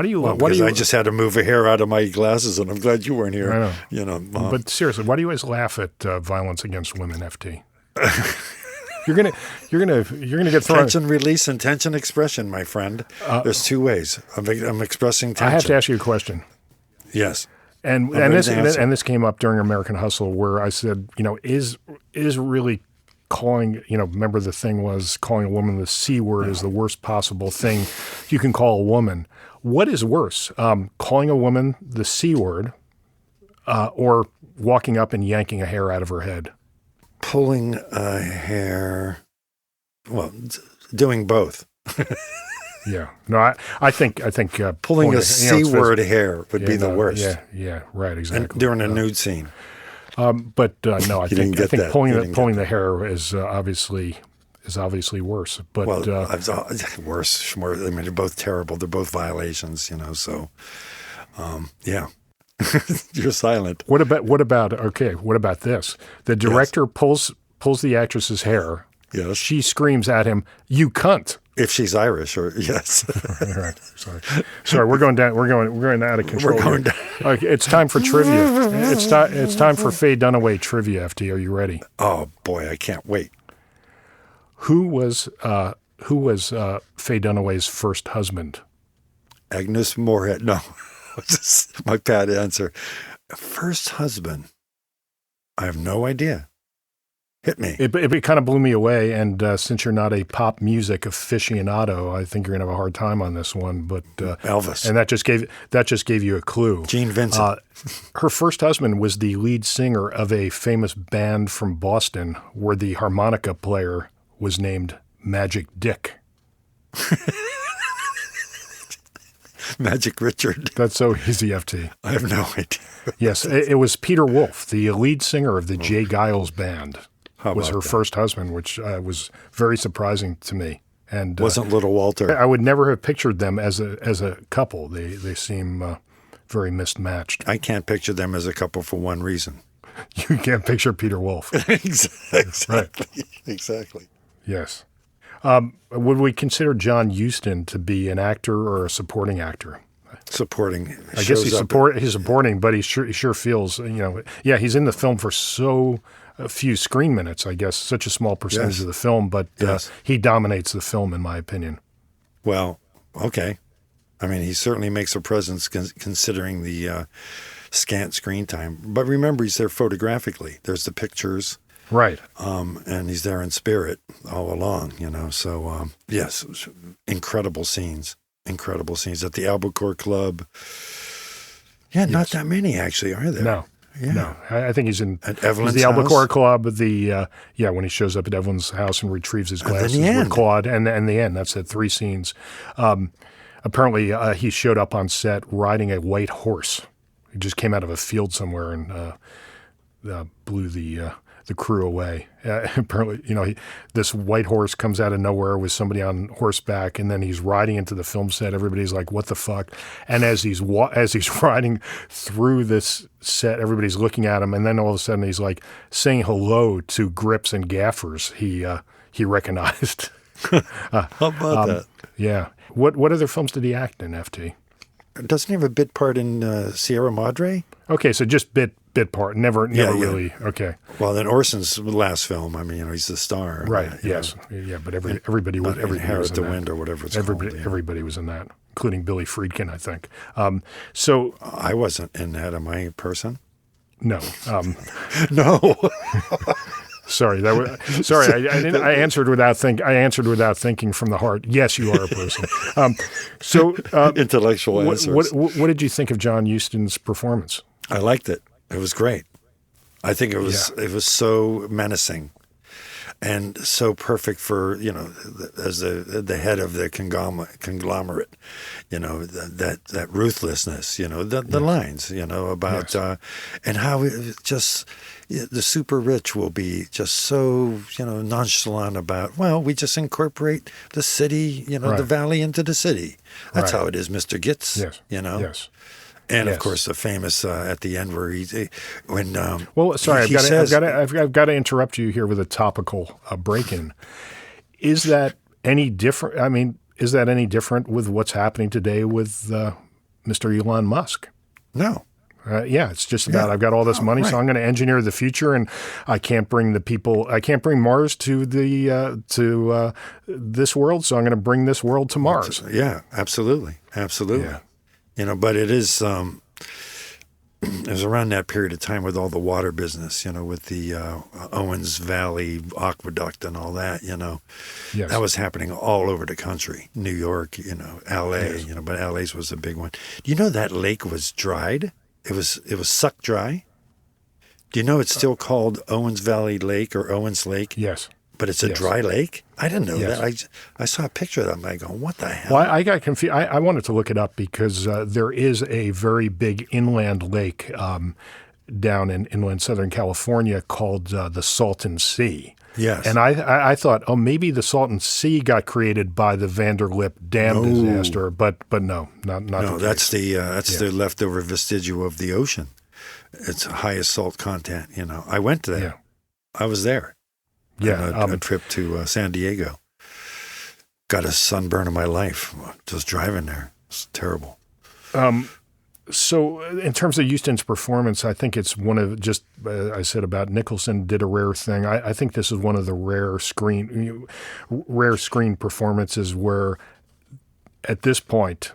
do you laugh? Because I just had to move a hair out of my glasses, and I'm glad you weren't here. I know. But seriously, why do you always laugh at violence against women, FT? You're gonna get thrown. Tension release and tension expression, my friend. There's two ways. I'm expressing tension. I have to ask you a question. Yes. And this came up during American Hustle, where I said, is really calling, remember the thing was calling a woman the C word is the worst possible thing you can call a woman. What is worse, calling a woman the C word, or walking up and yanking a hair out of her head? Pulling a hair, doing both. Yeah. No, I think pulling a C word hair would be the worst. Yeah, right, exactly. And during a nude scene. But no, I think pulling the hair is obviously worse. But worse. I mean, they're both terrible. They're both violations. So, yeah. You're silent. What about this? The director pulls the actress's hair. Yes. She screams at him, "You cunt!" If she's Irish, or yes. Right. Sorry. We're going down. We're going out of control. We're going down. Okay, it's time for trivia. It's time for Faye Dunaway trivia. FT, are you ready? Oh boy, I can't wait. Who was Faye Dunaway's first husband? Agnes Moorehead. No. My bad answer. First husband. I have no idea. Hit me. It kind of blew me away, and since you're not a pop music aficionado, I think you're gonna have a hard time on this one. But Elvis. and that just gave you a clue. Gene Vincent. Her first husband was the lead singer of a famous band from Boston, where the harmonica player was named Magic Dick. Magic Richard. That's so easy, FT. I have no idea. Yes, it was Peter Wolf, the lead singer of the Jay Giles Band. How was her about that? first husband, which was very surprising to me. And Wasn't Little Walter. I would never have pictured them as a couple. They seem very mismatched. I can't picture them as a couple for one reason. You can't picture Peter Wolf. Exactly. Right. Exactly. Yes. Would we consider John Huston to be an actor or a supporting actor? Supporting. I guess he's supporting, but he sure feels, he's in the film for so few screen minutes, I guess, such a small percentage of the film, but he dominates the film, in my opinion. Well, okay. I mean, he certainly makes a presence considering the scant screen time. But remember, he's there photographically. There's the pictures. Right. And he's there in spirit all along, So, yes, incredible scenes. Incredible scenes at the Albacore Club. Yeah, not that many, actually, are there? No. Yeah. No, I think he's in at Evelyn's the Albacore house? Club. When he shows up at Evelyn's house and retrieves his glasses the end. with Claude, and the end. That's it. 3 scenes. Apparently, he showed up on set riding a white horse. He just came out of a field somewhere and blew the crew away. Apparently, this white horse comes out of nowhere with somebody on horseback, and then he's riding into the film set. Everybody's like, "What the fuck?" And as he's riding through this set, everybody's looking at him, and then all of a sudden he's like saying hello to grips and gaffers he recognized. How about that? Yeah. What other films did he act in, FT? Doesn't he have a bit part in Sierra Madre? Okay, so just bit part, never really. Okay. Well, then Orson's last film. I mean, he's the star. Right. Yes. Yeah. But everybody was Inherit in the that. Wind or whatever it's called. Everybody was in that, including Billy Friedkin, I think. So I wasn't in that. Am I a person? No. No. Sorry. Sorry. I didn't. I answered without thinking from the heart. Yes, you are a person. Intellectual answers. What did you think of John Huston's performance? I liked it. It was great. I think it was so menacing and so perfect for, as the head of the conglomerate, that ruthlessness, the lines, about, and how it just, the super rich will be just so, nonchalant about, well, we just incorporate the city, the valley into the city. That's how it is, Mr. Gitz, Yes. Yes. And of course, the famous at the end where I've got to interrupt you here with a topical break-in. Is that any different? I mean, is that any different with what's happening today with Mr. Elon Musk? No. It's just about I've got all this money, so I'm going to engineer the future, and I can't bring Mars to this world, so I'm going to bring this world to Mars. Yeah, absolutely. Yeah. But it is, it was around that period of time with all the water business, with the Owens Valley Aqueduct and all that, Yes. That was happening all over the country, New York, L.A., but L.A.'s was a big one. Do you know that lake was dried? It was sucked dry. Do you know it's still called Owens Valley Lake or Owens Lake? Yes. But it's a dry lake? I didn't know that. I saw a picture of that and I go, what the hell? Well, I got confused. I wanted to look it up because there is a very big inland lake down in inland Southern California called the Salton Sea. Yes. And I thought, maybe the Salton Sea got created by the Vanderlip Dam disaster, but no, not No, the that's case. the leftover vestigial of the ocean. It's highest salt content, I went to that. Yeah. I was there. Yeah. A trip to San Diego. Got a sunburn of my life just driving there. It's terrible. So in terms of Huston's performance, I think it's one of just, I said about Nicholson did a rare thing. I think this is one of the rare screen performances where at this point,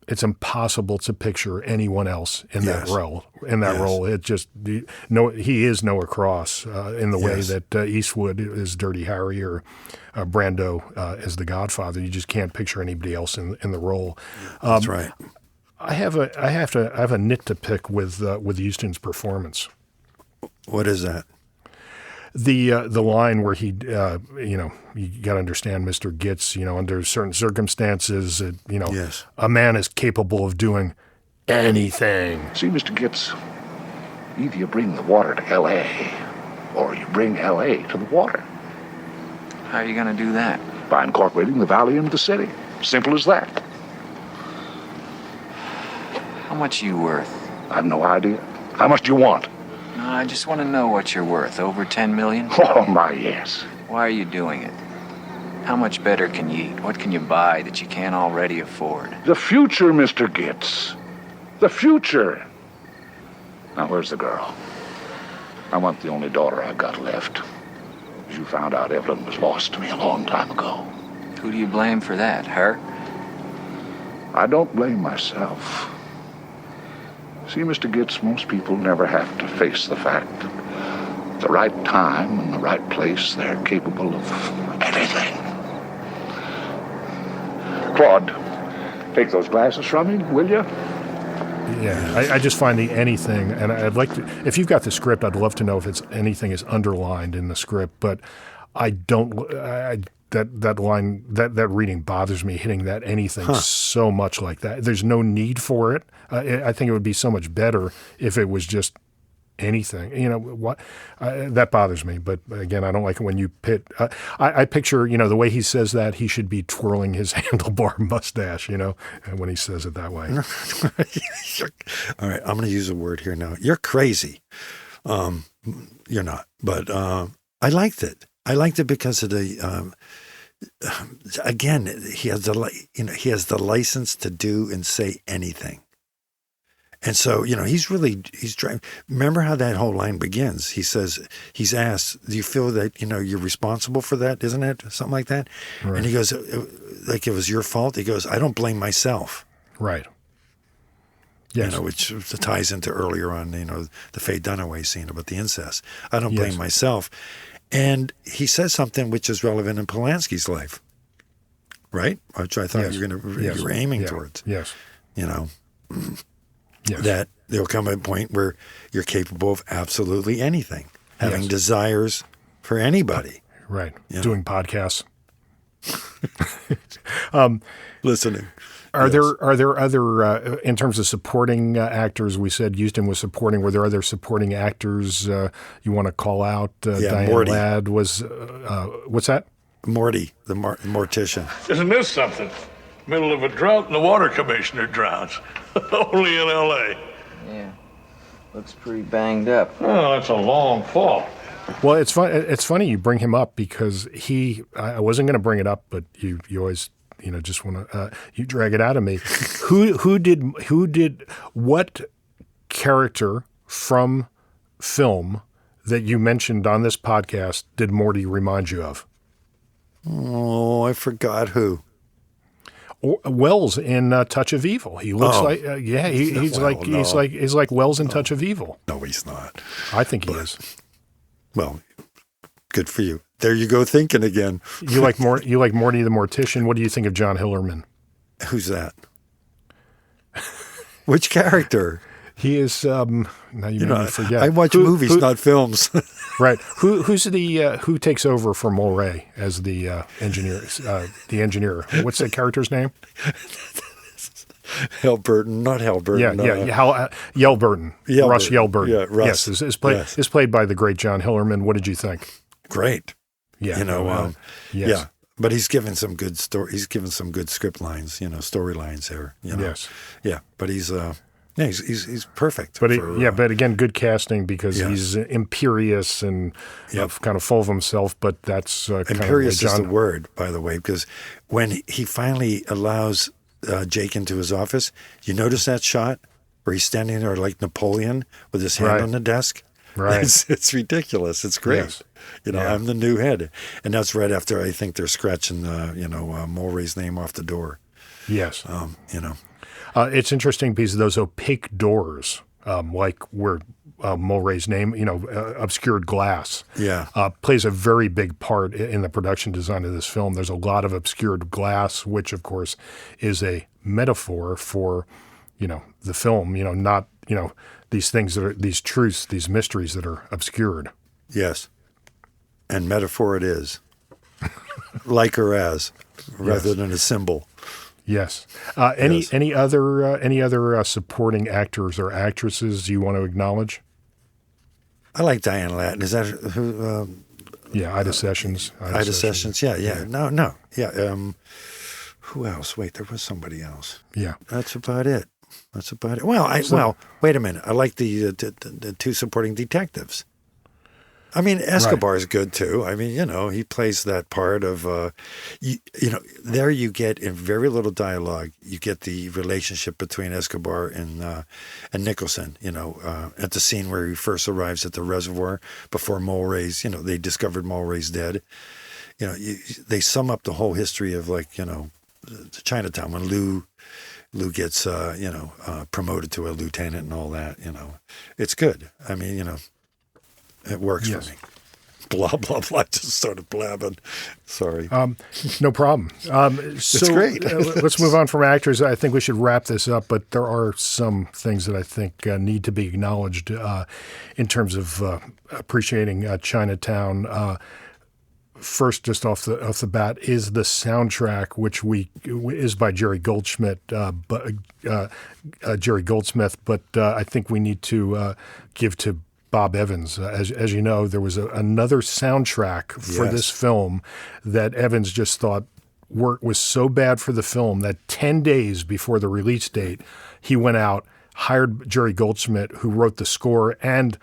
it's impossible to picture anyone else in that Yes. role. It just he is Noah Cross in the way that Eastwood is Dirty Harry or Brando is the Godfather. You just can't picture anybody else in the role. That's right. I have a nit to pick with Houston's performance. What is that? The line where he, you got to understand, Mr. Gitz, under certain circumstances, Yes. a man is capable of doing anything. See, Mr. Gitz, either you bring the water to L.A. or you bring L.A. to the water. How are you going to do that? By incorporating the valley into the city. Simple as that. How much are you worth? I've no idea. How much do you want? No, I just want to know what you're worth. Over 10 million? Oh, my, yes. Why are you doing it? How much better can you eat? What can you buy that you can't already afford? The future, Mr. Gitz. The future. Now, where's the girl? I want the only daughter I've got left. As you found out, Evelyn was lost to me a long time ago. Who do you blame for that? Her? I don't blame myself. See, Mr. Gitz, most people never have to face the fact that at the right time and the right place, they're capable of anything. Claude, take those glasses from me, will you? Yeah, I just find the anything, and I'd like to, if you've got the script, I'd love to know if anything is underlined in the script, but I don't, that line, that reading bothers me, hitting that anything so much like that. There's no need for it. I think it would be so much better if it was just anything. That bothers me. But again, I don't like it when you pit. I picture, the way he says that, he should be twirling his handlebar mustache, when he says it that way. All right, I'm going to use a word here now. You're crazy. You're not, but I liked it. I liked it because of the. Again, he has the license to do and say anything. And so, he's trying. Remember how that whole line begins? He says, he's asked, do you feel that, you're responsible for that? Isn't it? Something like that. Right. And he goes, like it was your fault. He goes, I don't blame myself. Right. Yes. Which ties into earlier on, the Faye Dunaway scene about the incest. I don't blame myself. And he says something which is relevant in Polanski's life. Right? Which I thought you were aiming towards. Yes. Yes. That there'll come a point where you're capable of absolutely anything, having desires for anybody. Right. Doing podcasts. Listening. Are there other, in terms of supporting actors, we said Houston was supporting, were there other supporting actors you want to call out? Diane Morty. Ladd was, what's that? Morty, the mortician. Isn't this something? Middle of a drought and the water commissioner drowns. Only in L.A. Yeah. Looks pretty banged up. Oh, that's a long fall. Well, it's funny you bring him up because I wasn't going to bring it up, but you always, just want to, you drag it out of me. Who did what character from film that you mentioned on this podcast did Morty remind you of? Oh, I forgot who. Wells in Touch of Evil. He looks like he's like Wells in Touch of Evil. No, he's not. I think he is. Well, good for you. There you go, thinking again. You like Morty the Mortician. What do you think of John Hillerman? Who's that? Which character? He is. Now you made me forget. I watch movies, not films. Right. Who takes over for Mulray as the engineer? The engineer. What's the character's name? Halberton, not Halberton. Yelburton. Russ Yelburton. Yeah, Russ. Yes, is played by the great John Hillerman. What did you think? Great. Yeah. Yes. Yeah. But he's given some good He's given some good script lines. Storylines there. Yes. Yeah. But he's perfect. But but again, good casting because he's imperious and kind of full of himself. But that's imperious is the word, by the way, because when he finally allows Jake into his office, you notice that shot where he's standing there like Napoleon with his hand on the desk. Right. It's ridiculous. It's great. Yes. I'm the new head, and that's right after I think they're scratching Mulray's name off the door. Yes. It's interesting because those opaque doors, like where Mulray's name, obscured glass, plays a very big part in the production design of this film. There's a lot of obscured glass, which of course is a metaphor for, the film. Not these things that are these truths, these mysteries that are obscured. Yes, and metaphor it is, like or as, rather than a symbol. Yes. Any other supporting actors or actresses you want to acknowledge? I like Diane Latin. Is that who? Ida Sessions. Ida Sessions. Yeah. No. Yeah. Who else? Wait, there was somebody else. Yeah. That's about it. Well, wait a minute. I like the two supporting detectives. I mean, Escobar is good too. I mean, he plays that part of, there you get in very little dialogue, you get the relationship between Escobar and Nicholson, at the scene where he first arrives at the reservoir before Mulray's, they discovered Mulray's dead. They sum up the whole history of Chinatown when Lou gets, promoted to a lieutenant and all that, It's good. I mean, it works for me. Blah, blah, blah. Just started blabbing. Sorry. No problem. It's great. Let's move on from actors. I think we should wrap this up, but there are some things that I think need to be acknowledged in terms of appreciating Chinatown. First, just off the bat, is the soundtrack, which is by Jerry Goldsmith. But I think we need to give to Bob Evans. As you know, there was another soundtrack for this film that Evans just thought was so bad for the film that 10 days before the release date, he went out, hired Jerry Goldsmith, who wrote the score and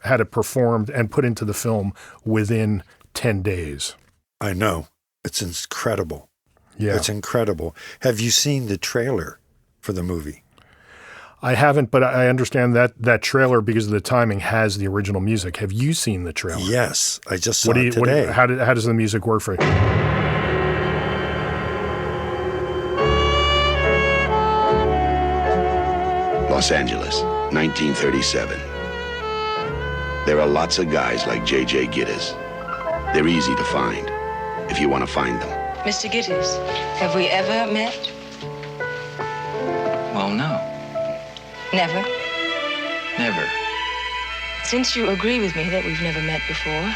had it performed and put into the film within 10 days. I know. It's incredible. Yeah. It's incredible. Have you seen the trailer for the movie? I haven't, but I understand that trailer, because of the timing, has the original music. Have you seen the trailer? Yes, I just saw it today. How does the music work for you? Los Angeles, 1937. There are lots of guys like J.J. Gittes. They're easy to find, if you want to find them. Mr. Gittes, have we ever met? Well, no. Never? Never. Since you agree with me that we've never met before,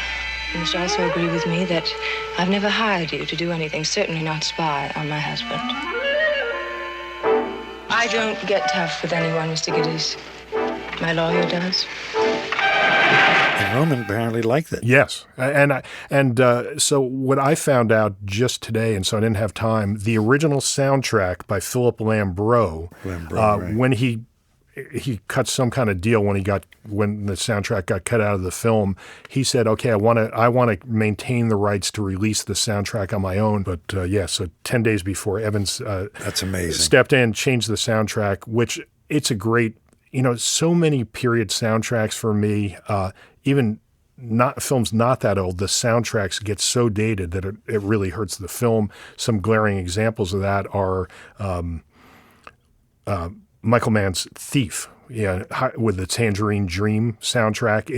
you must also agree with me that I've never hired you to do anything, certainly not spy on my husband. I don't get tough with anyone, Mr. Gittes. My lawyer does. And Roman apparently liked it. Yes. So what I found out just today, and so I didn't have time, the original soundtrack by Philip Lambro, right. When he cut some kind of deal when the soundtrack got cut out of the film, he said, "Okay, I want to maintain the rights to release the soundtrack on my own." But so 10 days before, Evans that's amazing, stepped in, changed the soundtrack, which it's a great, so many period soundtracks for me, even not films not that old, the soundtracks get so dated that it really hurts the film. Some glaring examples of that are Michael Mann's Thief, with the Tangerine Dream soundtrack.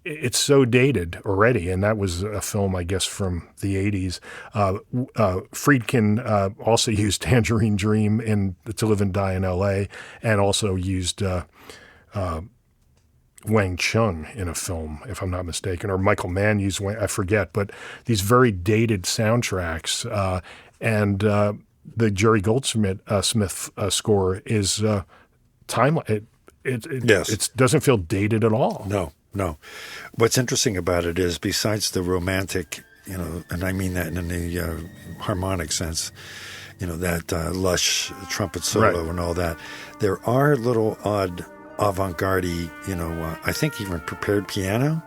It's so dated already, and that was a film, I guess, from the 80s. Friedkin also used Tangerine Dream in To Live and Die in L.A., and also used Wang Chung in a film, if I'm not mistaken, or Michael Mann used Wang, I forget, but these very dated soundtracks, and the Jerry Goldsmith score is timeless. It doesn't feel dated at all. No. What's interesting about it is, besides the romantic, and I mean that in the harmonic sense, that lush trumpet solo and all that, there are little odd avant-garde, I think even prepared piano,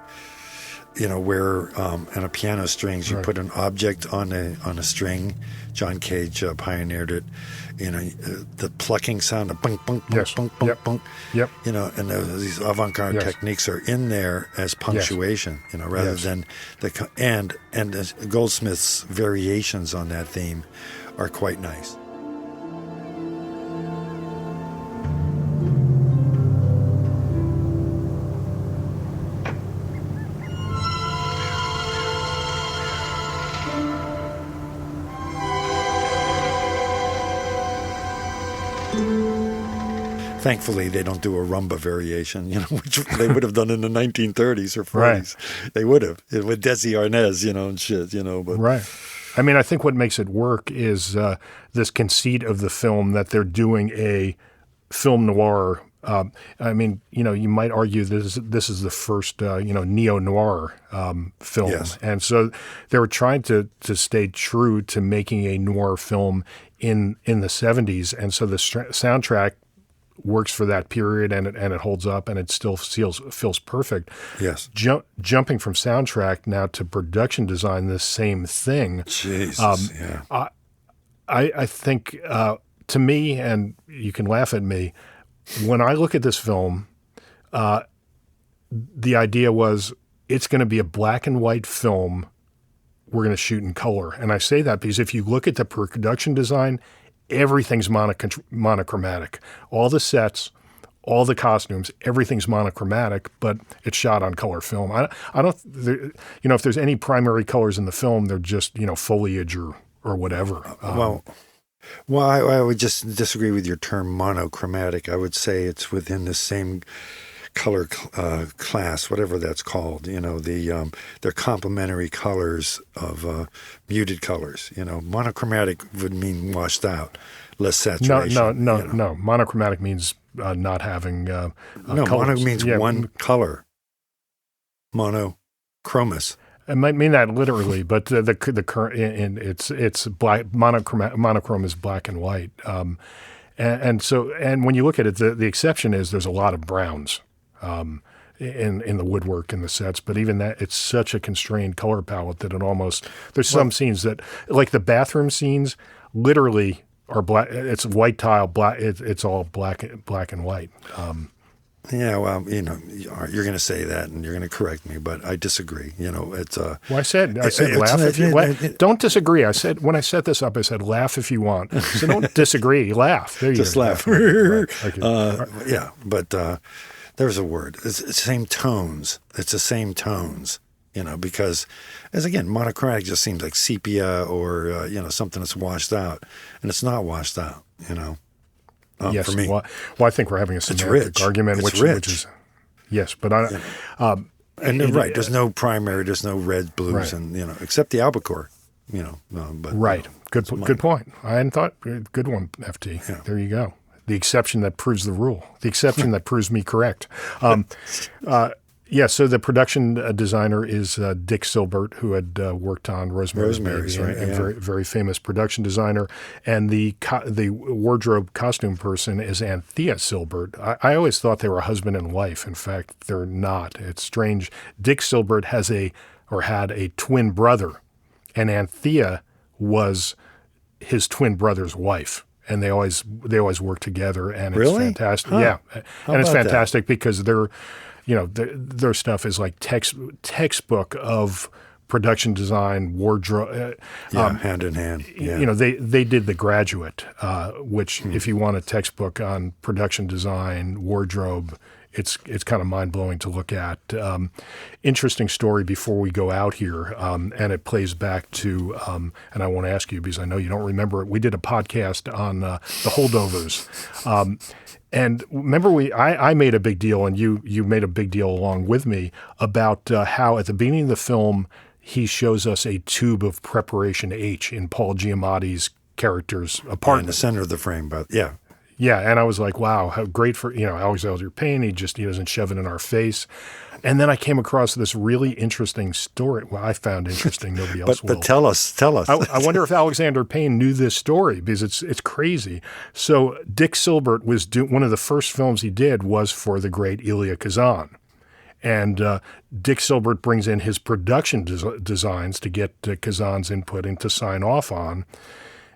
where on a piano strings you put an object on a string. John Cage pioneered it. The plucking sound of bunk, bunk, bunk, bunk, bunk, bunk. Yep. And these avant-garde techniques are in there as punctuation, rather than and Goldsmith's variations on that theme are quite nice. Thankfully, they don't do a rumba variation, which they would have done in the 1930s or 40s. Right. They would have with Desi Arnaz, and shit, but right. I mean, I think what makes it work is this conceit of the film that they're doing a film noir. I mean, you might argue this is the first, neo-noir film. Yes. And so they were trying to stay true to making a noir film in the 70s. And so the soundtrack works for that period, and it holds up, and it still feels perfect. Yes. Jumping from soundtrack now to production design, the same thing. Jesus, yeah. I think, to me, and you can laugh at me, when I look at this film, the idea was it's going to be a black and white film. We're going to shoot in color. And I say that because if you look at the production design, everything's monochromatic. All the sets, all the costumes, everything's monochromatic, but it's shot on color film. I don't, if there's any primary colors in the film, they're just, foliage or whatever. Well, I would just disagree with your term monochromatic. I would say it's within the same color class, whatever that's called. They're complementary colors of muted colors. Monochromatic would mean washed out, less saturation. No. Monochromatic means not having no, colors. Mono means one color. Monochromous. It might mean that literally, but the current it's black. Monochrome is black and white, and when you look at it, the exception is there's a lot of browns in the woodwork in the sets, but even that, it's such a constrained color palette that it almost some scenes that, like the bathroom scenes, literally are black. It's white tile, black. It's all black and white. Yeah, well, you're going to say that, and you're going to correct me, but I disagree. It's I said laugh if you want. Don't disagree. I said when I set this up, I said laugh if you want. So don't disagree. Laugh. There you just go. Laugh. Okay. Yeah, but there's a word. It's the same tones. It's the same tones. Because, as again, monochromatic just seems like sepia or something that's washed out, and it's not washed out. Yes, for me. Well, I think we're having a semantic argument, which is yes, but right. There's no primary, there's no red, blues, right. and except the albacore. But right. Good point. I hadn't thought. Good one, FT. Yeah. There you go. The exception that proves the rule. The exception that proves me correct. Yeah, so the production designer is Dick Silbert, who had worked on Rosemary's Baby, right? And very, very famous production designer. And the wardrobe costume person is Anthea Silbert. I always thought they were husband and wife. In fact, they're not. It's strange. Dick Silbert had a twin brother, and Anthea was his twin brother's wife. And they always work together, and it's fantastic. Huh. Yeah, and it's fantastic because they're. Their stuff is like textbook of production design, wardrobe. Hand in hand. Yeah. They did The Graduate, which if you want a textbook on production design, wardrobe, it's kind of mind-blowing to look at. Interesting story before we go out here, and it plays back to, and I won't ask you because I know you don't remember it. We did a podcast on the holdovers. And remember, I made a big deal, and you made a big deal along with me about how at the beginning of the film he shows us a tube of Preparation H in Paul Giamatti's character's apartment. In the center of the frame, but yeah. Yeah, and I was like, wow, how great for, Alexander Payne. He doesn't shove it in our face. And then I came across this really interesting story. Well, I found interesting. Nobody else will. But tell us. I wonder if Alexander Payne knew this story because it's crazy. So Dick Silbert was one of the first films he did was for the great Elia Kazan. And Dick Silbert brings in his production designs to get Kazan's input and to sign off on.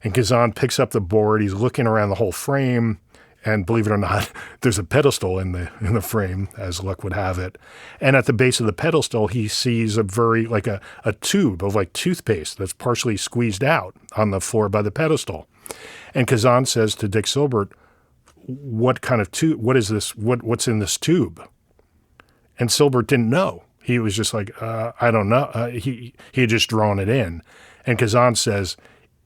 And Kazan picks up the board. He's looking around the whole frame. And believe it or not, there's a pedestal in the frame, as luck would have it. And at the base of the pedestal, he sees a tube of like toothpaste that's partially squeezed out on the floor by the pedestal. And Kazan says to Dick Silbert, "What kind of tube? What is this? What's in this tube?" And Silbert didn't know. He was just like, "I don't know." He had just drawn it in. And Kazan says,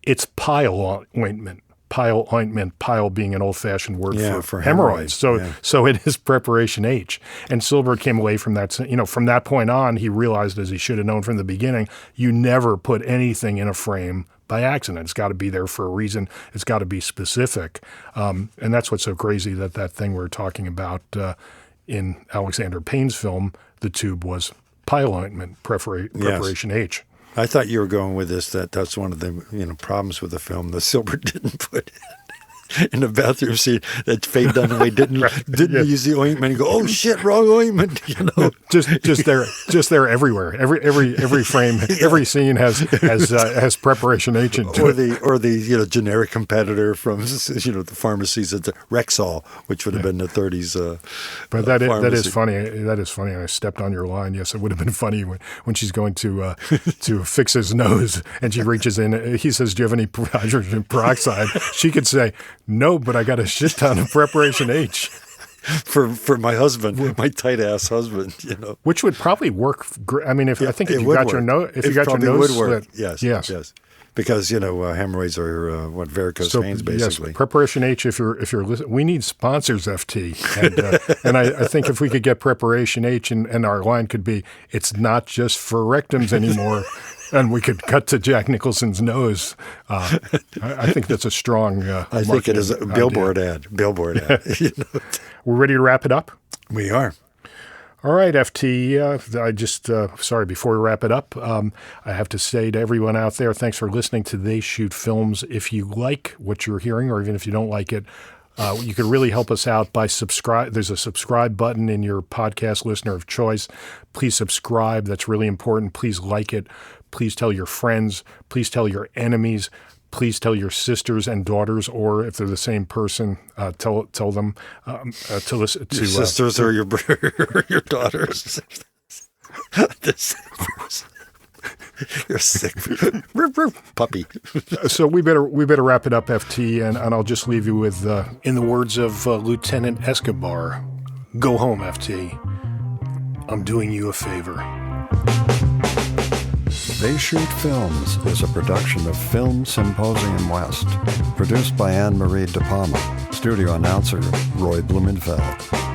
"It's pile ointment." pile ointment, pile being an old-fashioned word for hemorrhoids. So it is preparation H. And Silberg came away from that. From that point on, he realized, as he should have known from the beginning, you never put anything in a frame by accident. It's got to be there for a reason. It's got to be specific. And that's what's so crazy, that thing we were talking about in Alexander Payne's film, The Tube, was pile ointment, preparation H. I thought you were going with this, that's one of the problems with the film. The Silberg didn't put in the bathroom scene that Faye Dunaway didn't use the ointment and go, oh shit, wrong ointment. just there everywhere. Every frame, every scene has preparation H into it. Or the generic competitor from the pharmacies at the Rexall, which would have been the 30s. But that is funny. That is funny. I stepped on your line. Yes, it would have been funny when she's going to fix his nose and she reaches in. He says, "Do you have any hydrogen peroxide?" She could say, "No, but I got a shit ton of preparation H." For my husband, my tight ass husband, which would probably work. I mean, if you got your nose, slit, yes, because hemorrhoids are varicose veins, basically. Yes, preparation H. If you're listening, we need sponsors, FT, and I think if we could get preparation H, and our line could be, it's not just for rectums anymore. And we could cut to Jack Nicholson's nose. I think that's a strong I think it is a billboard ad. Billboard ad. We're ready to wrap it up? We are. All right, FT. I just, sorry, before we wrap it up, I have to say to everyone out there, thanks for listening to They Shoot Films. If you like what you're hearing, or even if you don't like it, you could really help us out by subscribe. There's a subscribe button in your podcast listener of choice. Please subscribe. That's really important. Please like it. Please tell your friends. Please tell your enemies. Please tell your sisters and daughters, or if they're the same person, tell them to listen to your sisters or your daughters. You're sick puppy. So we better wrap it up, FT, and I'll just leave you with, in the words of Lieutenant Escobar, go home, FT. I'm doing you a favor. They Shoot Films is a production of Film Symposium West, produced by Anne-Marie De Palma, studio announcer Roy Blumenfeld.